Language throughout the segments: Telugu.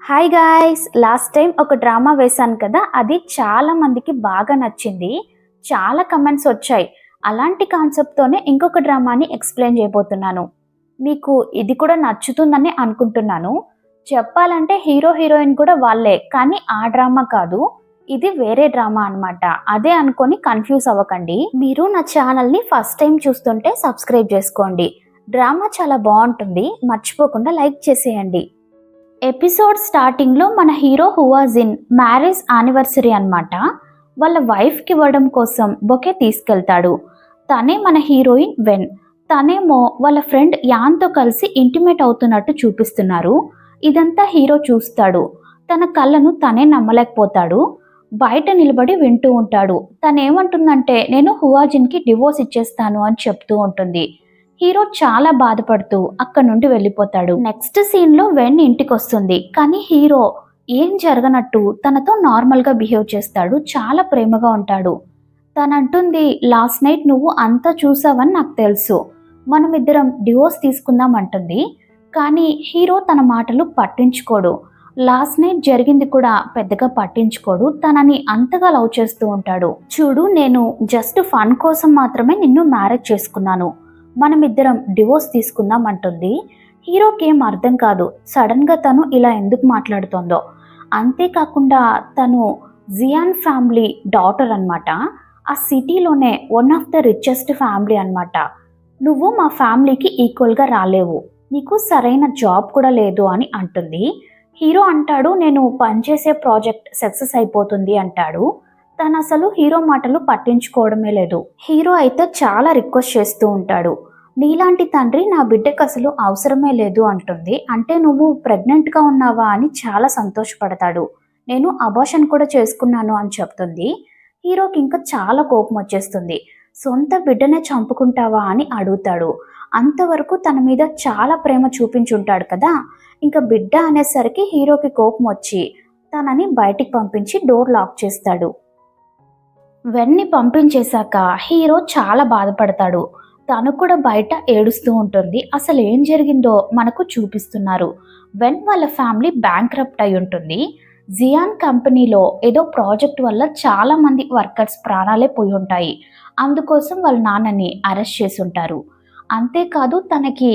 హాయ్ గాయ్స్, లాస్ట్ టైం ఒక డ్రామా వేశాను కదా, అది చాలా మందికి బాగా నచ్చింది. చాలా కమెంట్స్ వచ్చాయి. అలాంటి కాన్సెప్ట్తోనే ఇంకొక డ్రామాని ఎక్స్ప్లెయిన్ చేయబోతున్నాను. మీకు ఇది కూడా నచ్చుతుందని అనుకుంటున్నాను. చెప్పాలంటే హీరో హీరోయిన్ కూడా వాళ్ళే, కానీ ఆ డ్రామా కాదు, ఇది వేరే డ్రామా అన్నమాట. అదే అనుకొని కన్ఫ్యూజ్ అవ్వకండి. మీరు నా ఛానల్ని ఫస్ట్ టైం చూస్తుంటే సబ్స్క్రైబ్ చేసుకోండి. డ్రామా చాలా బాగుంటుంది, మర్చిపోకుండా లైక్ చేసేయండి. ఎపిసోడ్ స్టార్టింగ్లో మన హీరో హువాజిన్ మ్యారేజ్ యానివర్సరీ అన్నమాట. వాళ్ళ వైఫ్కి ఇవ్వడం కోసం బొకే తీసుకెళ్తాడు. తనే మన హీరోయిన్ వెన్. తనేమో వాళ్ళ ఫ్రెండ్ యాన్తో కలిసి ఇంటిమేట్ అవుతున్నట్టు చూపిస్తున్నారు. ఇదంతా హీరో చూస్తాడు. తన కళ్ళను తనే నమ్మలేకపోతాడు. బయట నిలబడి వింటూ ఉంటాడు. తనేమంటుందంటే, నేను హువాజిన్కి డివోర్స్ ఇచ్చేస్తాను అని చెప్తూ ఉంటుంది. హీరో చాలా బాధపడుతూ అక్కడ నుండి వెళ్ళిపోతాడు. నెక్స్ట్ సీన్లో వెన్ ఇంటికి వస్తుంది. కానీ హీరో ఏం జరగనట్టు తనతో నార్మల్గా బిహేవ్ చేస్తాడు. చాలా ప్రేమగా ఉంటాడు. తనంటుంది, లాస్ట్ నైట్ నువ్వు అంతా చూసావని నాకు తెలుసు, మనమిద్దరం డివోర్స్ తీసుకుందాం అంటుంది. కానీ హీరో తన మాటలు పట్టించుకోడు. లాస్ట్ నైట్ జరిగింది కూడా పెద్దగా పట్టించుకోడు. తనని అంతగా లవ్ చేస్తూ ఉంటాడు. చూడు, నేను జస్ట్ ఫన్ కోసం మాత్రమే నిన్ను మ్యారేజ్ చేసుకున్నాను, మనమిద్దరం డివోర్స్ తీసుకుందాం అంటుంది. హీరోకి ఏం అర్థం కాదు, సడన్గా తను ఇలా ఎందుకు మాట్లాడుతోందో. అంతేకాకుండా తను జియాన్ ఫ్యామిలీ డాటర్ అన్నమాట. ఆ సిటీలోనే one of the richest family అన్నమాట. నువ్వు మా ఫ్యామిలీకి ఈక్వల్గా రాలేవు, నీకు సరైన జాబ్ కూడా లేదు అని అంటుంది. హీరో అంటాడు, నేను పనిచేసే ప్రాజెక్ట్ సక్సెస్ అయిపోతుంది అంటాడు. తను అసలు హీరో మాటలు పట్టించుకోవడమే లేదు. హీరో అయితే చాలా రిక్వెస్ట్ చేస్తూ ఉంటాడు. నీలాంటి తండ్రి నా బిడ్డకు అసలు అవసరమే లేదు అంటుంది. అంటే నువ్వు ప్రెగ్నెంట్గా ఉన్నావా అని చాలా సంతోషపడతాడు. నేను అబార్షన్ కూడా చేసుకున్నాను అని చెప్తుంది. హీరోకి ఇంకా చాలా కోపం వచ్చేస్తుంది. సొంత బిడ్డనే చంపుకుంటావా అని అడుగుతాడు. అంతవరకు తన మీద చాలా ప్రేమ చూపించుంటాడు కదా, ఇంకా బిడ్డ అనేసరికి హీరోకి కోపం వచ్చి తనని బయటికి పంపించి డోర్ లాక్ చేస్తాడు. వెన్ని పంపించేశాక హీరో చాలా బాధపడతాడు. తను కూడా బయట ఏడుస్తూ ఉంటుంది. అసలు ఏం జరిగిందో మనకు చూపిస్తున్నారు. వెన్ వాళ్ళ ఫ్యామిలీ బ్యాంక్రప్ట్ అయి ఉంటుంది. జియాన్ కంపెనీలో ఏదో ప్రాజెక్ట్ వల్ల చాలా మంది వర్కర్స్ ప్రాణాలే పోయి ఉంటాయి. అందుకోసం వాళ్ళ నాన్నని అరెస్ట్ చేసి ఉంటారు. అంతేకాదు తనకి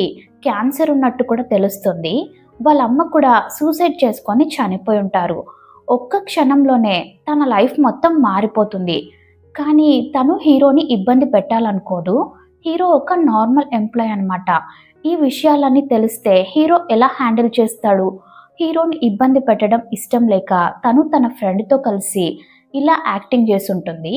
క్యాన్సర్ ఉన్నట్టు కూడా తెలుస్తుంది. వాళ్ళ అమ్మ కూడా సూసైడ్ చేసుకొని చనిపోయి ఉంటారు. ఒక్క క్షణంలోనే తన లైఫ్ మొత్తం మారిపోతుంది. కానీ తను హీరోని ఇబ్బంది పెట్టాలనుకోదు. హీరో ఒక నార్మల్ ఎంప్లాయ్ అనమాట. ఈ విషయాలన్నీ తెలిస్తే హీరో ఎలా హ్యాండిల్ చేస్తాడు? హీరోని ఇబ్బంది పెట్టడం ఇష్టం లేక తను తన ఫ్రెండ్తో కలిసి ఇలా యాక్టింగ్ చేసి ఉంటుంది.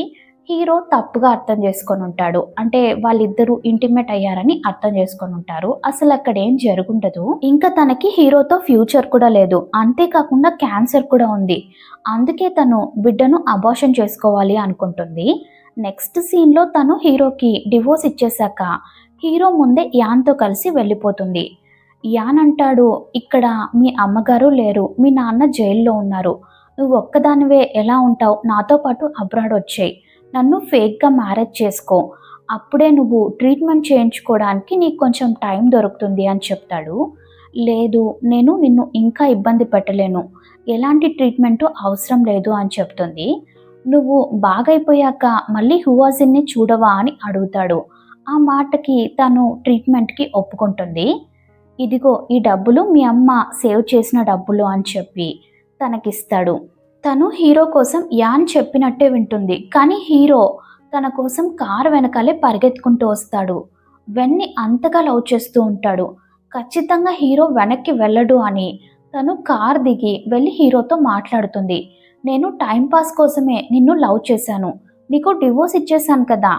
హీరో తప్పుగా అర్థం చేసుకొని ఉంటాడు. అంటే వాళ్ళిద్దరూ ఇంటిమేట్ అయ్యారని అర్థం చేసుకొని ఉంటారు. అసలు అక్కడ ఏం జరుగుండదు. ఇంకా తనకి హీరోతో ఫ్యూచర్ కూడా లేదు. అంతేకాకుండా క్యాన్సర్ కూడా ఉంది. అందుకే తను బిడ్డను అబార్షన్ చేసుకోవాలి అనుకుంటుంది. నెక్స్ట్ సీన్లో తను హీరోకి డివోర్స్ ఇచ్చేశాక హీరో ముందే యాన్తో కలిసి వెళ్ళిపోతుంది. యాన్ అంటాడు, ఇక్కడ మీ అమ్మగారు లేరు, మీ నాన్న జైల్లో ఉన్నారు, నువ్వు ఒక్కదానివే ఎలా ఉంటావు, నాతో పాటు అబ్రాడ్ వచ్చాయి, నన్ను ఫేక్గా మ్యారేజ్ చేసుకో, అప్పుడే నువ్వు ట్రీట్మెంట్ చేయించుకోవడానికి నీకు కొంచెం టైం దొరుకుతుంది అని చెప్తాడు. లేదు, నేను నిన్ను ఇంకా ఇబ్బంది పెట్టలేను, ఎలాంటి ట్రీట్మెంటు అవసరం లేదు అని చెప్తుంది. నువ్వు బాగైపోయాక మళ్ళీ హువాజిన్ని చూడవా అని అడుగుతాడు. ఆ మాటకి తను ట్రీట్మెంట్కి ఒప్పుకుంటుంది. ఇదిగో ఈ డబ్బులు మీ అమ్మ సేవ్ చేసిన డబ్బులు అని చెప్పి తనకిస్తాడు. తను హీరో కోసం యాన్ చెప్పినట్టే వింటుంది. కానీ హీరో తన కోసం కారు వెనకాలే పరిగెత్తుకుంటూ వస్తాడు. వెన్ని అంతగా లవ్ చేస్తూ ఉంటాడు. ఖచ్చితంగా హీరో వెనక్కి వెళ్ళడు అని తను కార్ దిగి వెళ్ళి హీరోతో మాట్లాడుతుంది. నేను టైంపాస్ కోసమే నిన్ను లవ్ చేశాను, నీకు డివోర్స్ ఇచ్చేశాను కదా,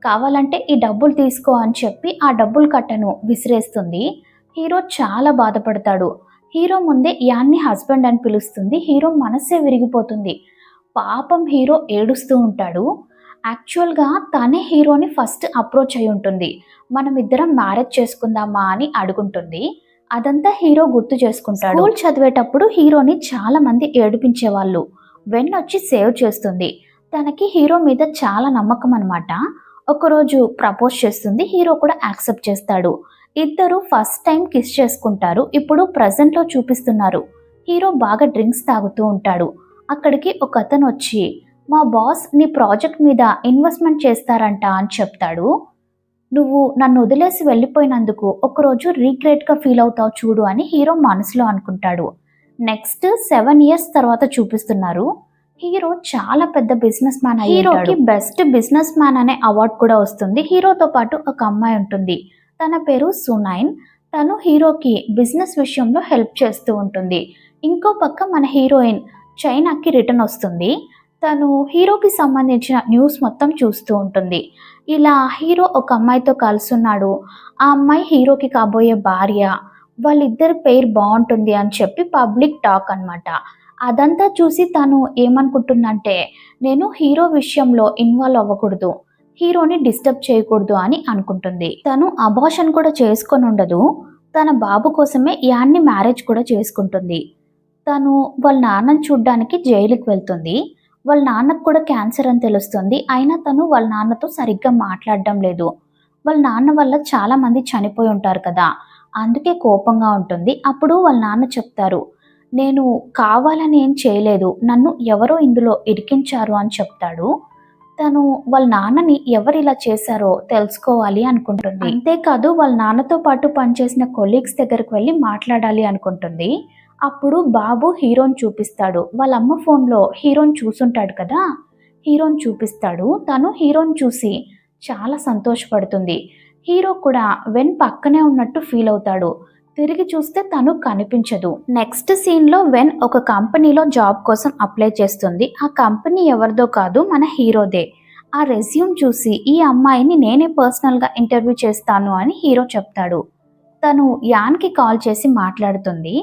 కావాలంటే ఈ డబ్బులు తీసుకో అని చెప్పి ఆ డబ్బులు కట్టను విసిరేస్తుంది. హీరో చాలా బాధపడతాడు. హీరో ముందే యాన్ని హస్బెండ్ అని పిలుస్తుంది. హీరో మనస్సే విరిగిపోతుంది. పాపం హీరో ఏడుస్తూ ఉంటాడు. యాక్చువల్గా తనే హీరోని ఫస్ట్ అప్రోచ్ అయి ఉంటుంది. మనం ఇద్దరం మ్యారేజ్ చేసుకుందామా అని అడుగుంటుంది. అదంతా హీరో గుర్తు చేసుకుంటాడు. స్కూల్ చదివేటప్పుడు హీరోని చాలా మంది ఏడిపించేవాళ్ళు. వెన్ వచ్చి సేవ్ చేస్తుంది. తనకి హీరో మీద చాలా నమ్మకం అనమాట. ఒకరోజు ప్రపోజ్ చేస్తుంది. హీరో కూడా యాక్సెప్ట్ చేస్తాడు. ఇద్దరు ఫస్ట్ టైం కిస్ చేసుకుంటారు. ఇప్పుడు ప్రజెంట్లో చూపిస్తున్నారు. హీరో బాగా డ్రింక్స్ తాగుతూ ఉంటాడు. అక్కడికి ఒక అతను వచ్చి, మా బాస్ నీ ప్రాజెక్ట్ మీద ఇన్వెస్ట్మెంట్ చేస్తారంట అని చెప్తాడు. నువ్వు నన్ను వదిలేసి వెళ్ళిపోయినందుకు ఒకరోజు రీగ్రెట్గా ఫీల్ అవుతావు చూడు అని హీరో మనసులో అనుకుంటాడు. నెక్స్ట్ 7 ఇయర్స్ తర్వాత చూపిస్తున్నారు. హీరో చాలా పెద్ద బిజినెస్ మ్యాన్. హీరోకి బెస్ట్ బిజినెస్ మ్యాన్ అనే అవార్డు కూడా వస్తుంది. హీరోతో పాటు ఒక అమ్మాయి ఉంటుంది. తన పేరు సునైన్. తను హీరోకి బిజినెస్ విషయంలో హెల్ప్ చేస్తూ ఉంటుంది. ఇంకో పక్క మన హీరోయిన్ చైనాకి రిటర్న్ వస్తుంది. తను హీరోకి సంబంధించిన న్యూస్ మొత్తం చూస్తూ ఉంటుంది. ఇలా హీరో ఒక అమ్మాయితో కలుసున్నాడు. ఆ అమ్మాయి హీరోకి కాబోయే భార్య. వాళ్ళిద్దరి పేరు బాగుంటుంది అని చెప్పి పబ్లిక్ టాక్ అన్నమాట. అదంతా చూసి తను ఏమనుకుంటుందంటే, నేను హీరో విషయంలో ఇన్వాల్వ్ అవ్వకూడదు, హీరోని డిస్టర్బ్ చేయకూడదు అని అనుకుంటుంది. తను అబార్షన్ కూడా చేసుకొని ఉండదు. తన బాబు కోసమే యాన్ని మ్యారేజ్ కూడా చేసుకుంటుంది. తను వాళ్ళ నాన్నని చూడ్డానికి జైలుకి వెళ్తుంది. వాళ్ళ నాన్నకు కూడా క్యాన్సర్ అని తెలుస్తుంది. అయినా తను వాళ్ళ నాన్నతో సరిగ్గా మాట్లాడడం లేదు. వాళ్ళ నాన్న వల్ల చాలా మంది చనిపోయి ఉంటారు కదా, అందుకే కోపంగా ఉంటుంది. అప్పుడు వాళ్ళ నాన్న చెప్తారు, నేను కావాలని ఏం చేయలేదు, నన్ను ఎవరో ఇందులో ఇరికించారు అని చెప్తాడు. తను వాళ్ళ నాన్నని ఎవరు ఇలా చేశారో తెలుసుకోవాలి అనుకుంటుంది. అంతేకాదు వాళ్ళ నాన్నతో పాటు పనిచేసిన కొలీగ్స్ దగ్గరికి వెళ్ళి మాట్లాడాలి అనుకుంటుంది. అప్పుడు బాబు హీరోని చూపిస్తాడు. వాళ్ళ అమ్మ ఫోన్లో హీరోని చూసుంటాడు కదా, హీరోని చూపిస్తాడు. తను హీరోని చూసి చాలా సంతోషపడుతుంది. హీరో కూడా వెన్ పక్కనే ఉన్నట్టు ఫీల్ అవుతాడు. తిరిగి చూస్తే తను కనిపించదు. నెక్స్ట్ సీన్లో వెన్ ఒక కంపెనీలో జాబ్ కోసం అప్లై చేస్తుంది. ఆ కంపెనీ ఎవరిదో కాదు, మన హీరోదే. ఆ రెజ్యూమ్ చూసి ఈ అమ్మాయిని నేనే పర్సనల్గా ఇంటర్వ్యూ చేస్తాను అని హీరో చెప్తాడు. తను యాన్కి కాల్ చేసి మాట్లాడుతుంది.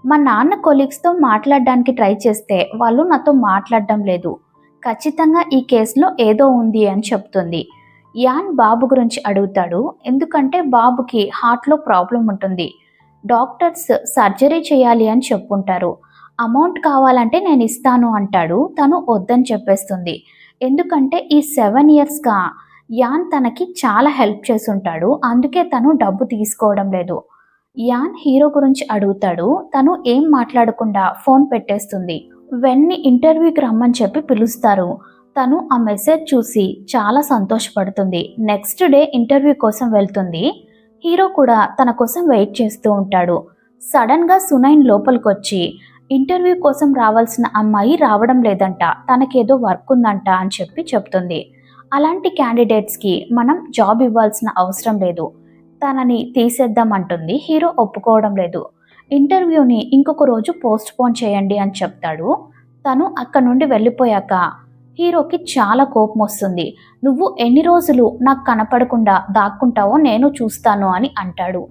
మా నాన్న కొలీగ్స్తో మాట్లాడడానికి ట్రై చేస్తే వాళ్ళు నాతో మాట్లాడడం లేదు, ఖచ్చితంగా ఈ కేసులో ఏదో ఉంది అని చెప్తుంది. యాన్ బాబు గురించి అడుగుతాడు. ఎందుకంటే బాబుకి హార్ట్లో ప్రాబ్లం ఉంటుంది. డాక్టర్స్ సర్జరీ చేయాలి అని చెప్పుంటారు. అమౌంట్ కావాలంటే నేను ఇస్తాను అంటాడు. తను వద్దని చెప్పేస్తుంది. ఎందుకంటే ఈ 7 ఇయర్స్గా యాన్ తనకి చాలా హెల్ప్ చేసుంటాడు. అందుకే తను డబ్బు తీసుకోవడం లేదు. యాన్ హీరో గురించి అడుగుతాడు. తను ఏం మాట్లాడకుండా ఫోన్ పెట్టేస్తుంది. వెన్ని ఇంటర్వ్యూకి రమ్మని చెప్పి పిలుస్తారు. తను ఆ మెసేజ్ చూసి చాలా సంతోషపడుతుంది. నెక్స్ట్ డే ఇంటర్వ్యూ కోసం వెళ్తుంది. హీరో కూడా తన కోసం వెయిట్ చేస్తూ ఉంటాడు. సడన్గా సునైన్ లోపలికొచ్చి, ఇంటర్వ్యూ కోసం రావాల్సిన అమ్మాయి రావడం లేదంట, తనకేదో వర్క్ ఉందంట అని చెప్పి చెప్తుంది. అలాంటి క్యాండిడేట్స్కి మనం జాబ్ ఇవ్వాల్సిన అవసరం లేదు, తనని తీసేద్దామంటుంది. హీరో ఒప్పుకోవడం లేదు. ఇంటర్వ్యూని ఇంకొక రోజు పోస్ట్ పోన్ చేయండి అని చెప్తాడు. తను అక్కడ నుండి వెళ్ళిపోయాక హీరోకి చాలా కోపం వస్తుంది. నువ్వు ఎన్ని రోజులు నాకు కనపడకుండా దాక్కుంటావో నేను చూస్తాను అని అంటాడు.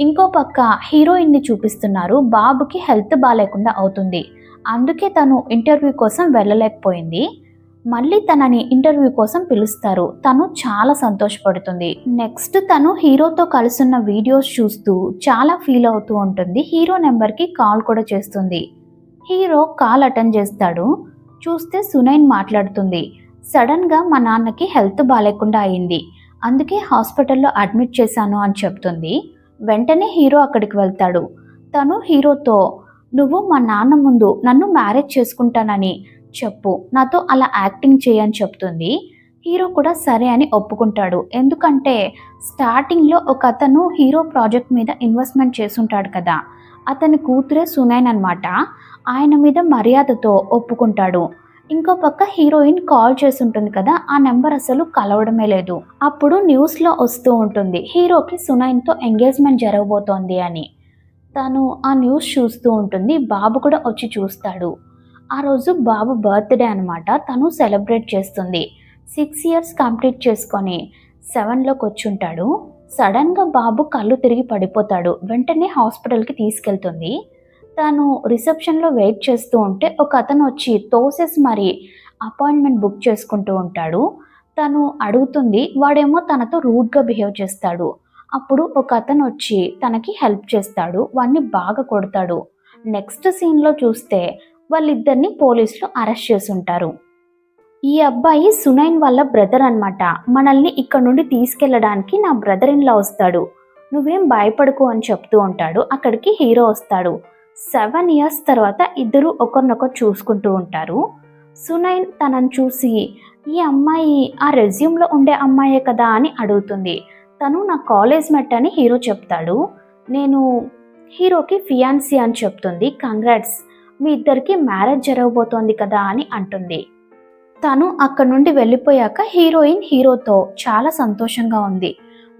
ఇంకో పక్క హీరోయిన్ని చూపిస్తున్నారు. బాబుకి హెల్త్ బాగాలేకుండా అవుతుంది. అందుకే తను ఇంటర్వ్యూ కోసం వెళ్ళలేకపోయింది. మళ్ళీ తనని ఇంటర్వ్యూ కోసం పిలుస్తారు. తను చాలా సంతోషపడుతుంది. నెక్స్ట్ తను హీరోతో కలుసున్న వీడియోస్ చూస్తూ చాలా ఫీల్ అవుతూ ఉంటుంది. హీరో నెంబర్కి కాల్ కూడా చేస్తుంది. హీరో కాల్ అటెండ్ చేస్తాడు. చూస్తే సునైన్ మాట్లాడుతుంది. సడన్గా మా నాన్నకి హెల్త్ బాగాలేకుండా అయింది, అందుకే హాస్పిటల్లో అడ్మిట్ చేశాను అని చెప్తుంది. వెంటనే హీరో అక్కడికి వెళ్తాడు. తను హీరోతో, నువ్వు మా నాన్న ముందు నన్ను మ్యారేజ్ చేసుకుంటానని చెప్పు, నాతో అలా యాక్టింగ్ చేయని చెప్తుంది. హీరో కూడా సరే అని ఒప్పుకుంటాడు. ఎందుకంటే స్టార్టింగ్లో ఒక అతను హీరో ప్రాజెక్ట్ మీద ఇన్వెస్ట్మెంట్ చేసుంటాడు కదా, అతని కూతురే సునైన్ అనమాట. ఆయన మీద మర్యాదతో ఒప్పుకుంటాడు. ఇంకో పక్క హీరోయిన్ కాల్ చేసి ఉంటుంది కదా, ఆ నెంబర్ అసలు కలవడమే లేదు. అప్పుడు న్యూస్లో వస్తూ ఉంటుంది, హీరోకి సునైన్తో ఎంగేజ్మెంట్ జరగబోతోంది అని. తను ఆ న్యూస్ చూస్తూ ఉంటుంది. బాబు కూడా వచ్చి చూస్తాడు. ఆ రోజు బాబు బర్త్డే అనమాట. తను సెలబ్రేట్ చేస్తుంది. 6 ఇయర్స్ కంప్లీట్ చేసుకొని 7లోకి వచ్చుంటాడు. సడన్గా బాబు కళ్ళు తిరిగి పడిపోతాడు. వెంటనే హాస్పిటల్కి తీసుకెళ్తుంది. తను రిసెప్షన్లో వెయిట్ చేస్తూ ఉంటే ఒక అతను వచ్చి తోసేసి మరి అపాయింట్మెంట్ బుక్ చేసుకుంటూ ఉంటాడు. తను అడుగుతుంది, వాడేమో తనతో రూడ్గా బిహేవ్ చేస్తాడు. అప్పుడు ఒక అతను వచ్చి తనకి హెల్ప్ చేస్తాడు. వాడిని బాగా కొడతాడు. నెక్స్ట్ సీన్లో చూస్తే వాళ్ళిద్దరిని పోలీసులు అరెస్ట్ చేసి ఉంటారు. ఈ అబ్బాయి సునైన్ వాళ్ళ బ్రదర్ అనమాట. మనల్ని ఇక్కడ నుండి తీసుకెళ్ళడానికి నా బ్రదర్ ఇన్ లా వస్తాడు, నువ్వేం భయపడకు అని చెప్తూ ఉంటాడు. అక్కడికి హీరో వస్తాడు. 7 ఇయర్స్ తర్వాత ఇద్దరు ఒకరినొకరు చూసుకుంటూ ఉంటారు. సునైన్ తనని చూసి, ఈ అమ్మాయి ఆ రెజ్యూమ్లో ఉండే అమ్మాయే కదా అని అడుగుతుంది. తను నా కాలేజ్ మెట్ అని హీరో చెప్తాడు. నేను హీరోకి ఫియాన్సీ అని చెప్తుంది. కంగ్రాట్స్, మీ ఇద్దరికి మ్యారేజ్ జరగబోతోంది కదా అని అంటుంది. తను అక్కడ నుండి వెళ్ళిపోయాక హీరోయిన్ హీరోతో చాలా సంతోషంగా ఉంది.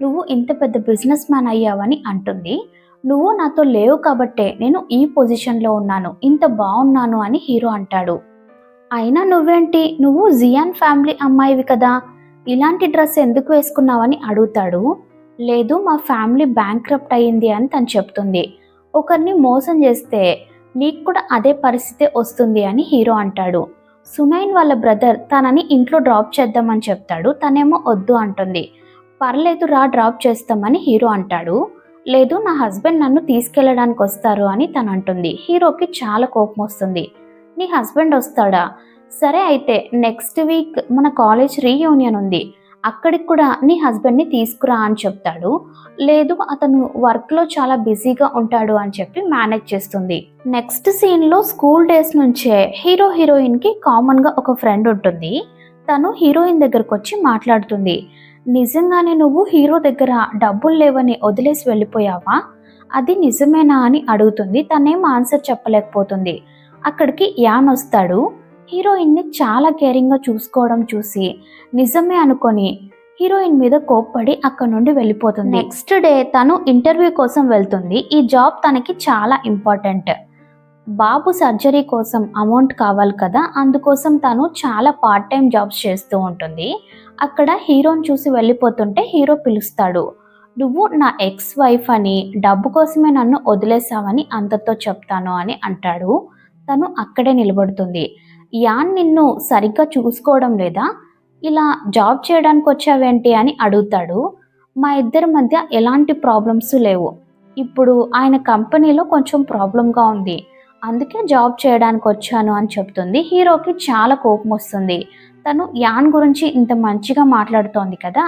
నువ్వు ఇంత పెద్ద బిజినెస్ మ్యాన్ అయ్యావని అంటుంది. నువ్వు నాతో లేవు కాబట్టే నేను ఈ పొజిషన్లో ఉన్నాను, ఇంత బాగున్నాను అని హీరో అంటాడు. అయినా నువ్వేంటి, నువ్వు జియాన్ ఫ్యామిలీ అమ్మాయివి కదా, ఇలాంటి డ్రెస్ ఎందుకు వేసుకున్నావని అడుగుతాడు. లేదు, మా ఫ్యామిలీ బ్యాంక్రప్ట్ అయ్యింది అని తను చెప్తుంది. ఒకరిని మోసం చేస్తే నీకు కూడా అదే పరిస్థితి వస్తుంది అని హీరో అంటాడు. సునైన్ వాళ్ళ బ్రదర్ తనని ఇంట్లో డ్రాప్ చేద్దామని చెప్తాడు. తనేమో వద్దు అంటుంది. పర్లేదు రా, డ్రాప్ చేస్తామని హీరో అంటాడు. లేదు, నా హస్బెండ్ నన్ను తీసుకెళ్ళడానికి వస్తారు అని తను అంటుంది. హీరోకి చాలా కోపం వస్తుంది. నీ హస్బెండ్ వస్తాడా? సరే అయితే నెక్స్ట్ వీక్ మన కాలేజ్ రీయూనియన్ ఉంది, అక్కడికి కూడా నీ హస్బెండ్ని తీసుకురా అని చెప్తాడు. లేదు, అతను వర్క్లో చాలా బిజీగా ఉంటాడు అని చెప్పి మేనేజ్ చేస్తుంది. నెక్స్ట్ సీన్లో స్కూల్ డేస్ నుంచే హీరో హీరోయిన్కి కామన్గా ఒక ఫ్రెండ్ ఉంటుంది. తను హీరోయిన్ దగ్గరకు వచ్చి మాట్లాడుతుంది. నిజంగానే నువ్వు హీరో దగ్గర డబ్బులు లేవని వదిలేసి వెళ్ళిపోయావా? అది నిజమేనా అని అడుగుతుంది. తనేం ఆన్సర్ చెప్పలేకపోతుంది. అక్కడికి యాన్ వస్తాడు. హీరోయిన్ని చాలా కేరింగ్గా చూసుకోవడం చూసి నిజమే అనుకొని హీరోయిన్ మీద కోప్పడి అక్కడ నుండి వెళ్ళిపోతుంది. నెక్స్ట్ డే తను ఇంటర్వ్యూ కోసం వెళ్తుంది. ఈ జాబ్ తనకి చాలా ఇంపార్టెంట్. బాబు సర్జరీ కోసం అమౌంట్ కావాలి కదా, అందుకోసం తను చాలా పార్ట్ టైం జాబ్స్ చేస్తూ ఉంటుంది. అక్కడ హీరోని చూసి వెళ్ళిపోతుంటే హీరో పిలుస్తాడు. నువ్వు నా ఎక్స్ వైఫ్ అని, డబ్బు కోసమే నన్ను వదిలేసావని అంతతో చెప్తాను అని అంటాడు. తను అక్కడే నిలబడుతుంది. యాన్ నిన్ను సరిగ్గా చూసుకోవడం లేదా, ఇలా జాబ్ చేయడానికి వచ్చావేంటి అని అడుగుతాడు. మా ఇద్దరి మధ్య ఎలాంటి ప్రాబ్లమ్స్ లేవు, ఇప్పుడు ఆయన కంపెనీలో కొంచెం ప్రాబ్లంగా ఉంది, అందుకే జాబ్ చేయడానికి వచ్చాను అని చెప్తుంది. హీరోకి చాలా కోపం వస్తుంది. తను యాన్ గురించి ఇంత మంచిగా మాట్లాడుతోంది కదా,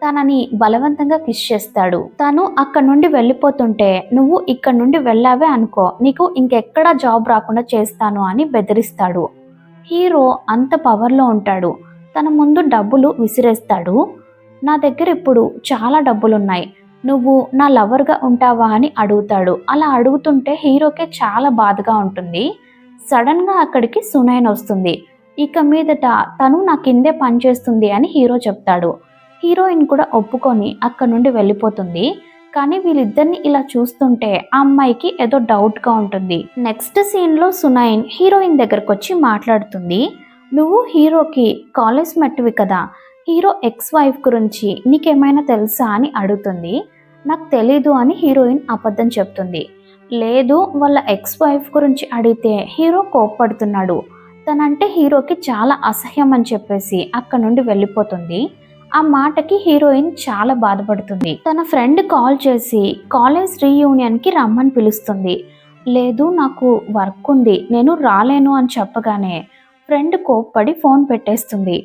తనని బలవంతంగా కిస్ చేస్తాడు. తను అక్కడ నుండి వెళ్ళిపోతుంటే, నువ్వు ఇక్కడ నుండి వెళ్ళావే అనుకో, నీకు ఇంకెక్కడా జాబ్ రాకుండా చేస్తాను అని బెదిరిస్తాడు. హీరో అంత పవర్లో ఉంటాడు. తన ముందు డబ్బులు విసిరేస్తాడు. నా దగ్గర ఇప్పుడు చాలా డబ్బులున్నాయి, నువ్వు నా లవర్గా ఉంటావా అని అడుగుతాడు. అలా అడుగుతుంటే హీరోకే చాలా బాధగా ఉంటుంది. సడన్గా అక్కడికి సునైన్ వస్తుంది. ఇక మీదట తను నా కిందే పనిచేస్తుంది అని హీరో చెప్తాడు. హీరోయిన్ కూడా ఒప్పుకొని అక్కడ నుండి వెళ్ళిపోతుంది. కానీ వీళ్ళిద్దరిని ఇలా చూస్తుంటే ఆ అమ్మాయికి ఏదో డౌట్గా ఉంటుంది. నెక్స్ట్ సీన్లో సునైన్ హీరోయిన్ దగ్గరకు వచ్చి మాట్లాడుతుంది. నువ్వు హీరోకి కాలేజ్ మెట్వి కదా, హీరో ఎక్స్ వైఫ్ గురించి నీకేమైనా తెలుసా అని అడుగుతుంది. నాకు తెలీదు అని హీరోయిన్ అబద్ధం చెప్తుంది. లేదు, వాళ్ళ ఎక్స్ వైఫ్ గురించి అడిగితే హీరో కోప్పడుతున్నాడు, తనంటే హీరోకి చాలా అసహ్యం అని చెప్పేసి అక్కడ నుండి వెళ్ళిపోతుంది. ఆ మాటకి హీరోయిన్ చాలా బాధపడుతుంది. తన ఫ్రెండ్ కాల్ చేసి కాలేజ్ రీయూనియన్కి రమ్మని పిలుస్తుంది. లేదు, నాకు వర్క్ ఉంది, నేను రాలేను అని చెప్పగానే ఫ్రెండ్ కోప్పడి ఫోన్ పెట్టేస్తుంది.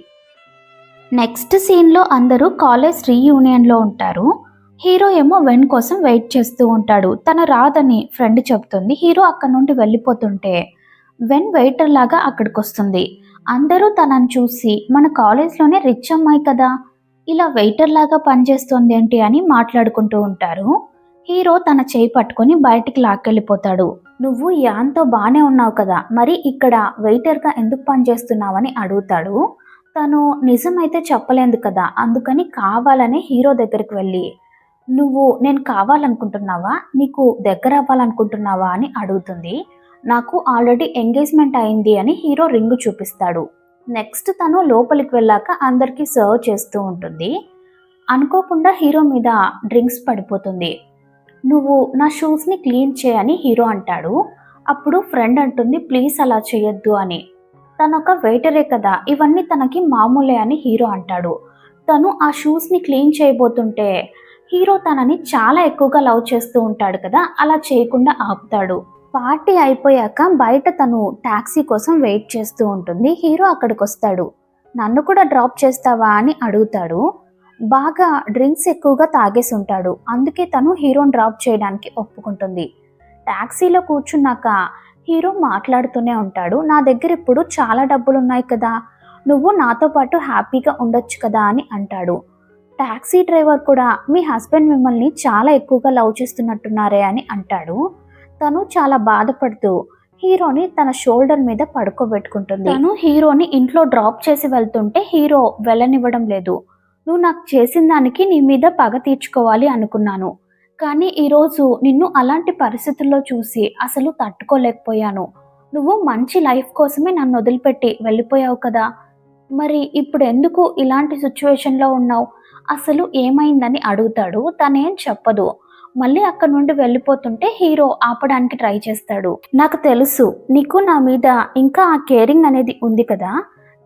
నెక్స్ట్ సీన్లో అందరూ కాలేజ్ రీయూనియన్లో ఉంటారు. హీరో ఏమో వెన్ కోసం వెయిట్ చేస్తూ ఉంటాడు. తను రాదని ఫ్రెండ్ చెప్తుంది. హీరో అక్కడ నుండి వెళ్ళిపోతుంటే వెన్ వెయిటర్ లాగా అక్కడికి వస్తుంది. అందరూ తనని చూసి మన కాలేజ్లోనే రిచ్ అమ్మాయి కదా, ఇలా వెయిటర్ లాగా పనిచేస్తుంది ఏంటి అని మాట్లాడుకుంటూ ఉంటారు. హీరో తన చేయి పట్టుకొని బయటికి లాక్కెళ్ళిపోతాడు. నువ్వు యాన్తో బాగానే ఉన్నావు కదా, మరి ఇక్కడ వెయిటర్గా ఎందుకు పనిచేస్తున్నావని అడుగుతాడు. తను నిజమైతే చెప్పలేదు కదా, అందుకని కావాలని హీరో దగ్గరికి వెళ్ళి, నువ్వు నేను కావాలనుకుంటున్నావా, నీకు దగ్గర అవ్వాలనుకుంటున్నావా అని అడుగుతుంది. నాకు ఆల్రెడీ ఎంగేజ్మెంట్ అయింది అని హీరో రింగు చూపిస్తాడు. నెక్స్ట్ తను లోపలికి వెళ్ళాక అందరికీ సర్వ్ చేస్తూ ఉంటుంది. అనుకోకుండా హీరో మీద డ్రింక్స్ పడిపోతుంది. నువ్వు నా షూస్ని క్లీన్ చేయని హీరో అంటాడు. అప్పుడు ఫ్రెండ్ అంటుంది, ప్లీజ్ అలా చేయొద్దు అని. తనొక వెయిటరే కదా, ఇవన్నీ తనకి మామూలే అని హీరో అంటాడు. తను ఆ షూస్ని క్లీన్ చేయబోతుంటే హీరో తనని చాలా ఎక్కువగా లవ్ చేస్తూ ఉంటాడు కదా, అలా చేయకుండా ఆపుతాడు. పార్టీ అయిపోయాక బయట తను టాక్సీ కోసం వెయిట్ చేస్తూ ఉంటుంది. హీరో అక్కడికి వస్తాడు. నన్ను కూడా డ్రాప్ చేస్తావా అని అడుగుతాడు. బాగా డ్రింక్స్ ఎక్కువగా తాగేసి ఉంటాడు, అందుకే తను హీరోని డ్రాప్ చేయడానికి ఒప్పుకుంటుంది. టాక్సీలో కూర్చున్నాక హీరో మాట్లాడుతూనే ఉంటాడు. నా దగ్గర ఇప్పుడు చాలా డబ్బులు ఉన్నాయి కదా, నువ్వు నాతో పాటు హ్యాపీగా ఉండొచ్చు కదా అని అంటాడు. టాక్సీ డ్రైవర్ కూడా మీ హస్బెండ్ మిమ్మల్ని చాలా ఎక్కువగా లవ్ చేస్తున్నట్టున్నారే అని అంటాడు. తను చాలా బాధపడుతూ హీరోని తన షోల్డర్ మీద పడుకోబెట్టుకుంటుంది. తను హీరోని ఇంట్లో డ్రాప్ చేసి వెళ్తుంటే హీరో వెళ్ళనివ్వడం లేదు. నువ్వు నాకు చేసిన దానికి నీ మీద పగ తీర్చుకోవాలి అనుకున్నాను, కానీ ఈరోజు నిన్ను అలాంటి పరిస్థితుల్లో చూసి అసలు తట్టుకోలేకపోయాను. నువ్వు మంచి లైఫ్ కోసమే నన్ను వదిలిపెట్టి వెళ్ళిపోయావు కదా, మరి ఇప్పుడు ఎందుకు ఇలాంటి సిచ్యువేషన్లో ఉన్నావు, అసలు ఏమైందని అడుగుతాడు. తనేం చెప్పదు. మళ్ళీ అక్కడ నుండి వెళ్ళిపోతుంటే హీరో ఆపడానికి ట్రై చేస్తాడు. నాకు తెలుసు నీకు నా మీద ఇంకా ఆ కేరింగ్ అనేది ఉంది కదా,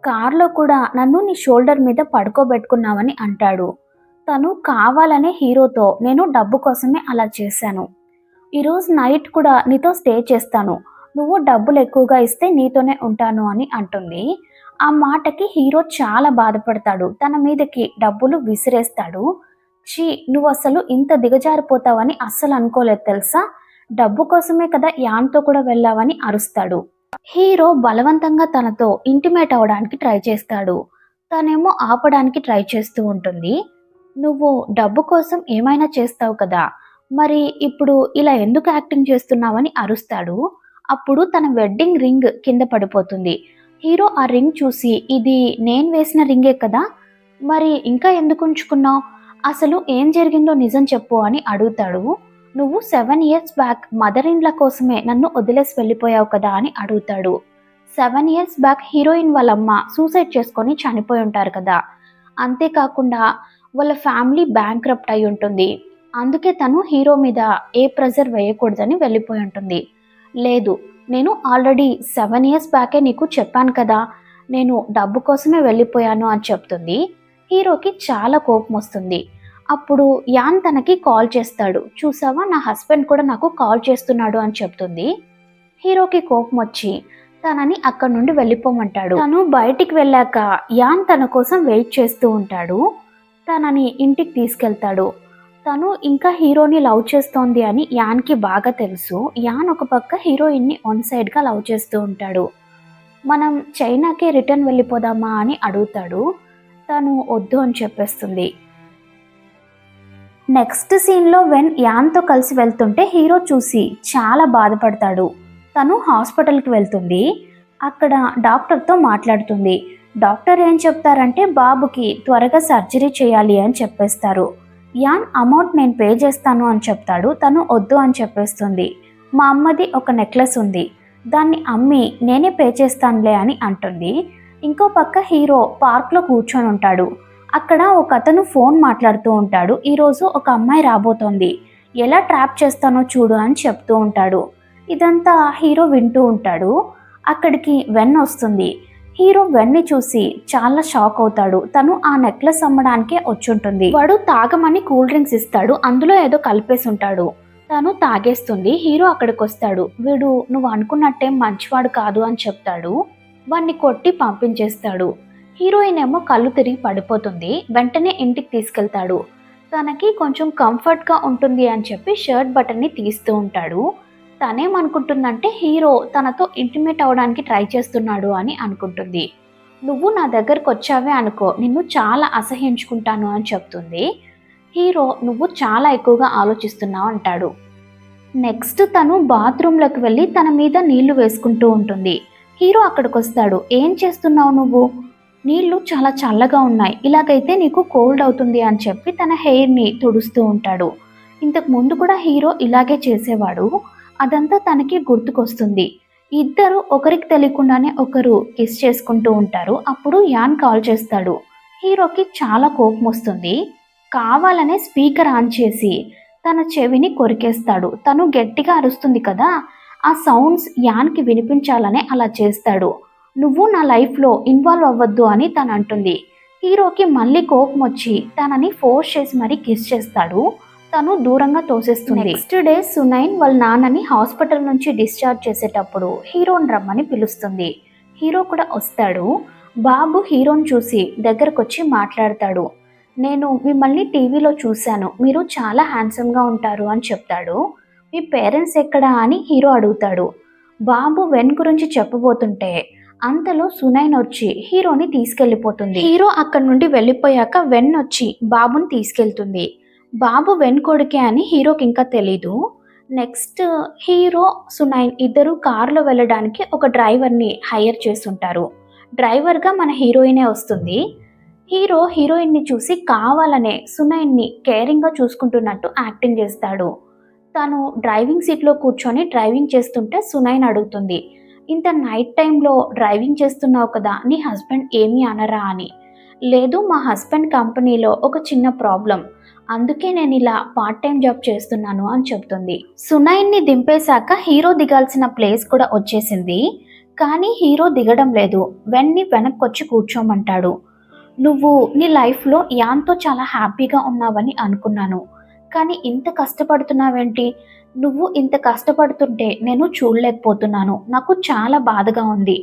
కార్లో కూడా నన్ను నీ షోల్డర్ మీద పడుకోబెట్టుకున్నావని అంటాడు. తను కావాలనే హీరోతో నేను డబ్బు కోసమే అలా చేశాను, ఈరోజు నైట్ కూడా నీతో స్టే చేస్తాను, నువ్వు డబ్బులు ఎక్కువగా ఇస్తే నీతోనే ఉంటాను అని అంటుంది. ఆ మాటకి హీరో చాలా బాధపడతాడు. తన మీదకి డబ్బులు విసిరేస్తాడు. ఛీ, నువ్వు అసలు ఇంత దిగజారిపోతావని అస్సలు అనుకోలేదు తెలుసా, డబ్బు కోసమే కదా యాన్తో కూడా వెళ్ళావని అరుస్తాడు. హీరో బలవంతంగా తనతో ఇంటిమేట్ అవడానికి ట్రై చేస్తాడు. తనేమో ఆపడానికి ట్రై చేస్తూ ఉంటుంది. నువ్వు డబ్బు కోసం ఏమైనా చేస్తావు కదా, మరి ఇప్పుడు ఇలా ఎందుకు యాక్టింగ్ చేస్తున్నావని అరుస్తాడు. అప్పుడు తన వెడ్డింగ్ రింగ్ కింద పడిపోతుంది. హీరో ఆ రింగ్ చూసి ఇది నేను వేసిన రింగే కదా, మరి ఇంకా ఎందుకు ఉంచుకున్నావు, అసలు ఏం జరిగిందో నిజం చెప్పు అని అడుగుతాడు. నువ్వు 7 years back mother in law కోసమే నన్ను వదిలేసి వెళ్ళిపోయావు కదా అని అడుగుతాడు. 7 years బ్యాక్ హీరోయిన్ వాళ్ళమ్మ సూసైడ్ చేసుకొని చనిపోయి ఉంటారు కదా, అంతేకాకుండా వాళ్ళ ఫ్యామిలీ బ్యాంక్రప్ట్ అయి ఉంటుంది, అందుకే తను హీరో మీద ఏ ప్రెజర్ వేయకూడదని వెళ్ళిపోయి ఉంటుంది. లేదు, నేను ఆల్రెడీ 7 years బ్యాకే నీకు చెప్పాను కదా, నేను డబ్బు కోసమే వెళ్ళిపోయాను అని చెప్తుంది. హీరోకి చాలా కోపం వస్తుంది. అప్పుడు యాన్ తనకి కాల్ చేస్తాడు. చూసావా, నా హస్బెండ్ కూడా నాకు కాల్ చేస్తున్నాడు అని చెప్తుంది. హీరోకి కోపం వచ్చి తనని అక్కడ నుండి వెళ్ళిపోమంటాడు. తను బయటికి వెళ్ళాక యాన్ తన కోసం వెయిట్ చేస్తూ ఉంటాడు. తనని ఇంటికి తీసుకెళ్తాడు. తను ఇంకా హీరోని లవ్ చేస్తోంది అని యాన్కి బాగా తెలుసు. యాన్ ఒక పక్క హీరోయిన్ని వన్ సైడ్గా లవ్ చేస్తూ ఉంటాడు. మనం చైనాకే రిటర్న్ వెళ్ళిపోదామా అని అడుగుతాడు. తను వద్దు అని చెప్పేస్తుంది. నెక్స్ట్ సీన్లో వెన్ యాన్తో కలిసి వెళ్తుంటే హీరో చూసి చాలా బాధపడతాడు. తను హాస్పిటల్కి వెళ్తుంది. అక్కడ డాక్టర్తో మాట్లాడుతుంది. డాక్టర్ ఏం చెప్తారంటే బాబుకి త్వరగా సర్జరీ చేయాలి అని చెప్పేస్తారు. యాన్ అమౌంట్ నేను పే చేస్తాను అని చెప్తాడు. తను వద్దు అని చెప్పేస్తుంది. మా అమ్మది ఒక నెక్లెస్ ఉంది, దాన్ని అమ్మి నేనే పే చేస్తానులే అని అంటుంది. ఇంకో పక్క హీరో పార్క్లో కూర్చొని ఉంటాడు. అక్కడ ఒక అతను ఫోన్ మాట్లాడుతూ ఉంటాడు. ఈరోజు ఒక అమ్మాయి రాబోతోంది, ఎలా ట్రాప్ చేస్తానో చూడు అని చెప్తూ ఉంటాడు. ఇదంతా హీరో వింటూ ఉంటాడు. అక్కడికి వెన్ వస్తుంది. హీరో వెన్ని చూసి చాలా షాక్ అవుతాడు. తను ఆ నెక్లెస్ అమ్మడానికే వచ్చుంటుంది. వాడు తాగమని కూల్ డ్రింక్స్ ఇస్తాడు, అందులో ఏదో కలిపేసి ఉంటాడు. తను తాగేస్తుంది. హీరో అక్కడికి వస్తాడు. వీడు నువ్వు అనుకున్నట్టే మంచివాడు కాదు అని చెప్తాడు. వాడిని కొట్టి పంపించేస్తాడు. హీరోయిన్ ఏమో కళ్ళు తిరిగి పడిపోతుంది. వెంటనే ఇంటికి తీసుకెళ్తాడు. తనకి కొంచెం కంఫర్ట్గా ఉంటుంది అని చెప్పి షర్ట్ బటన్ని తీస్తూ ఉంటాడు. తనేమనుకుంటుందంటే హీరో తనతో ఇంటిమేట్ అవడానికి ట్రై చేస్తున్నాడు అని అనుకుంటుంది. నువ్వు నా దగ్గరకు వచ్చావే అనుకో, నిన్ను చాలా అసహ్యించుకుంటాను అని చెప్తుంది. హీరో నువ్వు చాలా ఎక్కువగా ఆలోచిస్తున్నావు అంటాడు. నెక్స్ట్ తను బాత్రూంలోకి వెళ్ళి తన మీద నీళ్లు వేసుకుంటూ ఉంటుంది. హీరో అక్కడికి వస్తాడు. ఏం చేస్తున్నావు నువ్వు, నీళ్లు చాలా చల్లగా ఉన్నాయి, ఇలాగైతే నీకు కోల్డ్ అవుతుంది అని చెప్పి తన హెయిర్ని తుడుస్తూ ఉంటాడు. ఇంతకు ముందు కూడా హీరో ఇలాగే చేసేవాడు. అదంతా తనకి గుర్తుకొస్తుంది. ఇద్దరు ఒకరికి తెలియకుండానే ఒకరు కిస్ చేసుకుంటూ ఉంటారు. అప్పుడు యాన్ కాల్ చేస్తాడు. హీరోకి చాలా కోపం వస్తుంది. కావాలనే స్పీకర్ ఆన్ చేసి తన చెవిని కొరికేస్తాడు. తను గట్టిగా అరుస్తుంది కదా, ఆ సౌండ్స్ యాన్కి వినిపించాలనే అలా చేస్తాడు. నువ్వు నా లైఫ్లో ఇన్వాల్వ్ అవ్వద్దు అని తను అంటుంది. హీరోకి మళ్ళీ కోపం వచ్చి తనని ఫోర్స్ చేసి మరీ కిస్ చేస్తాడు. తను దూరంగా తోసేస్తుంది. నెక్స్ట్ డే సునైన్ వాళ్ళ నాన్నని హాస్పిటల్ నుంచి డిశ్చార్జ్ చేసేటప్పుడు హీరోని రమ్మని పిలుస్తుంది. హీరో కూడా వస్తాడు. బాబు హీరోని చూసి దగ్గరకు వచ్చి మాట్లాడతాడు. నేను మిమ్మల్ని టీవీలో చూశాను, మీరు చాలా హ్యాండ్సమ్గా ఉంటారు అని చెప్తాడు. మీ పేరెంట్స్ ఎక్కడా అని హీరో అడుగుతాడు. బాబు వెన్ గురించి చెప్పబోతుంటే అంతలో సునైన్ వచ్చి హీరోని తీసుకెళ్ళిపోతుంది. హీరో అక్కడి నుండి వెళ్ళిపోయాక వెన్ వచ్చి బాబుని తీసుకెళ్తుంది. బాబు వెన్ కొడుకే అని హీరోకి ఇంకా తెలీదు. నెక్స్ట్ హీరో సునైన్ ఇద్దరు కారులో వెళ్ళడానికి ఒక డ్రైవర్ని హైర్ చేస్తుంటారు. డ్రైవర్గా మన హీరోయినే వస్తుంది. హీరో హీరోయిన్ని చూసి కావాలనే సునైన్ని కేరింగ్గా చూసుకుంటున్నట్టు యాక్టింగ్ చేస్తాడు. తను డ్రైవింగ్ సీట్లో కూర్చొని డ్రైవింగ్ చేస్తుంటే సునైన్ అడుగుతుంది, ఇంత నైట్ టైంలో డ్రైవింగ్ చేస్తున్నావు కదా, నీ హస్బెండ్ ఏమీ అనరా అని. లేదు, మా హస్బెండ్ కంపెనీలో ఒక చిన్న ప్రాబ్లం, అందుకే నేను ఇలా పార్ట్ టైం జాబ్ చేస్తున్నాను అని చెప్తుంది. సునైన్ని దింపేశాక హీరో దిగాల్సిన ప్లేస్ కూడా వచ్చేసింది. కానీ హీరో దిగడం లేదు. వెనక్కొచ్చి కూర్చోమంటాడు. నువ్వు నీ లైఫ్లో యాన్తో చాలా హ్యాపీగా ఉన్నావని అనుకున్నాను, కానీ ఇంత కష్టపడుతున్నావేంటి? నువ్వు ఇంత కష్టపడుతుంటే నేను చూడలేకపోతున్నాను. నాకు చాలా బాధగా ఉంది.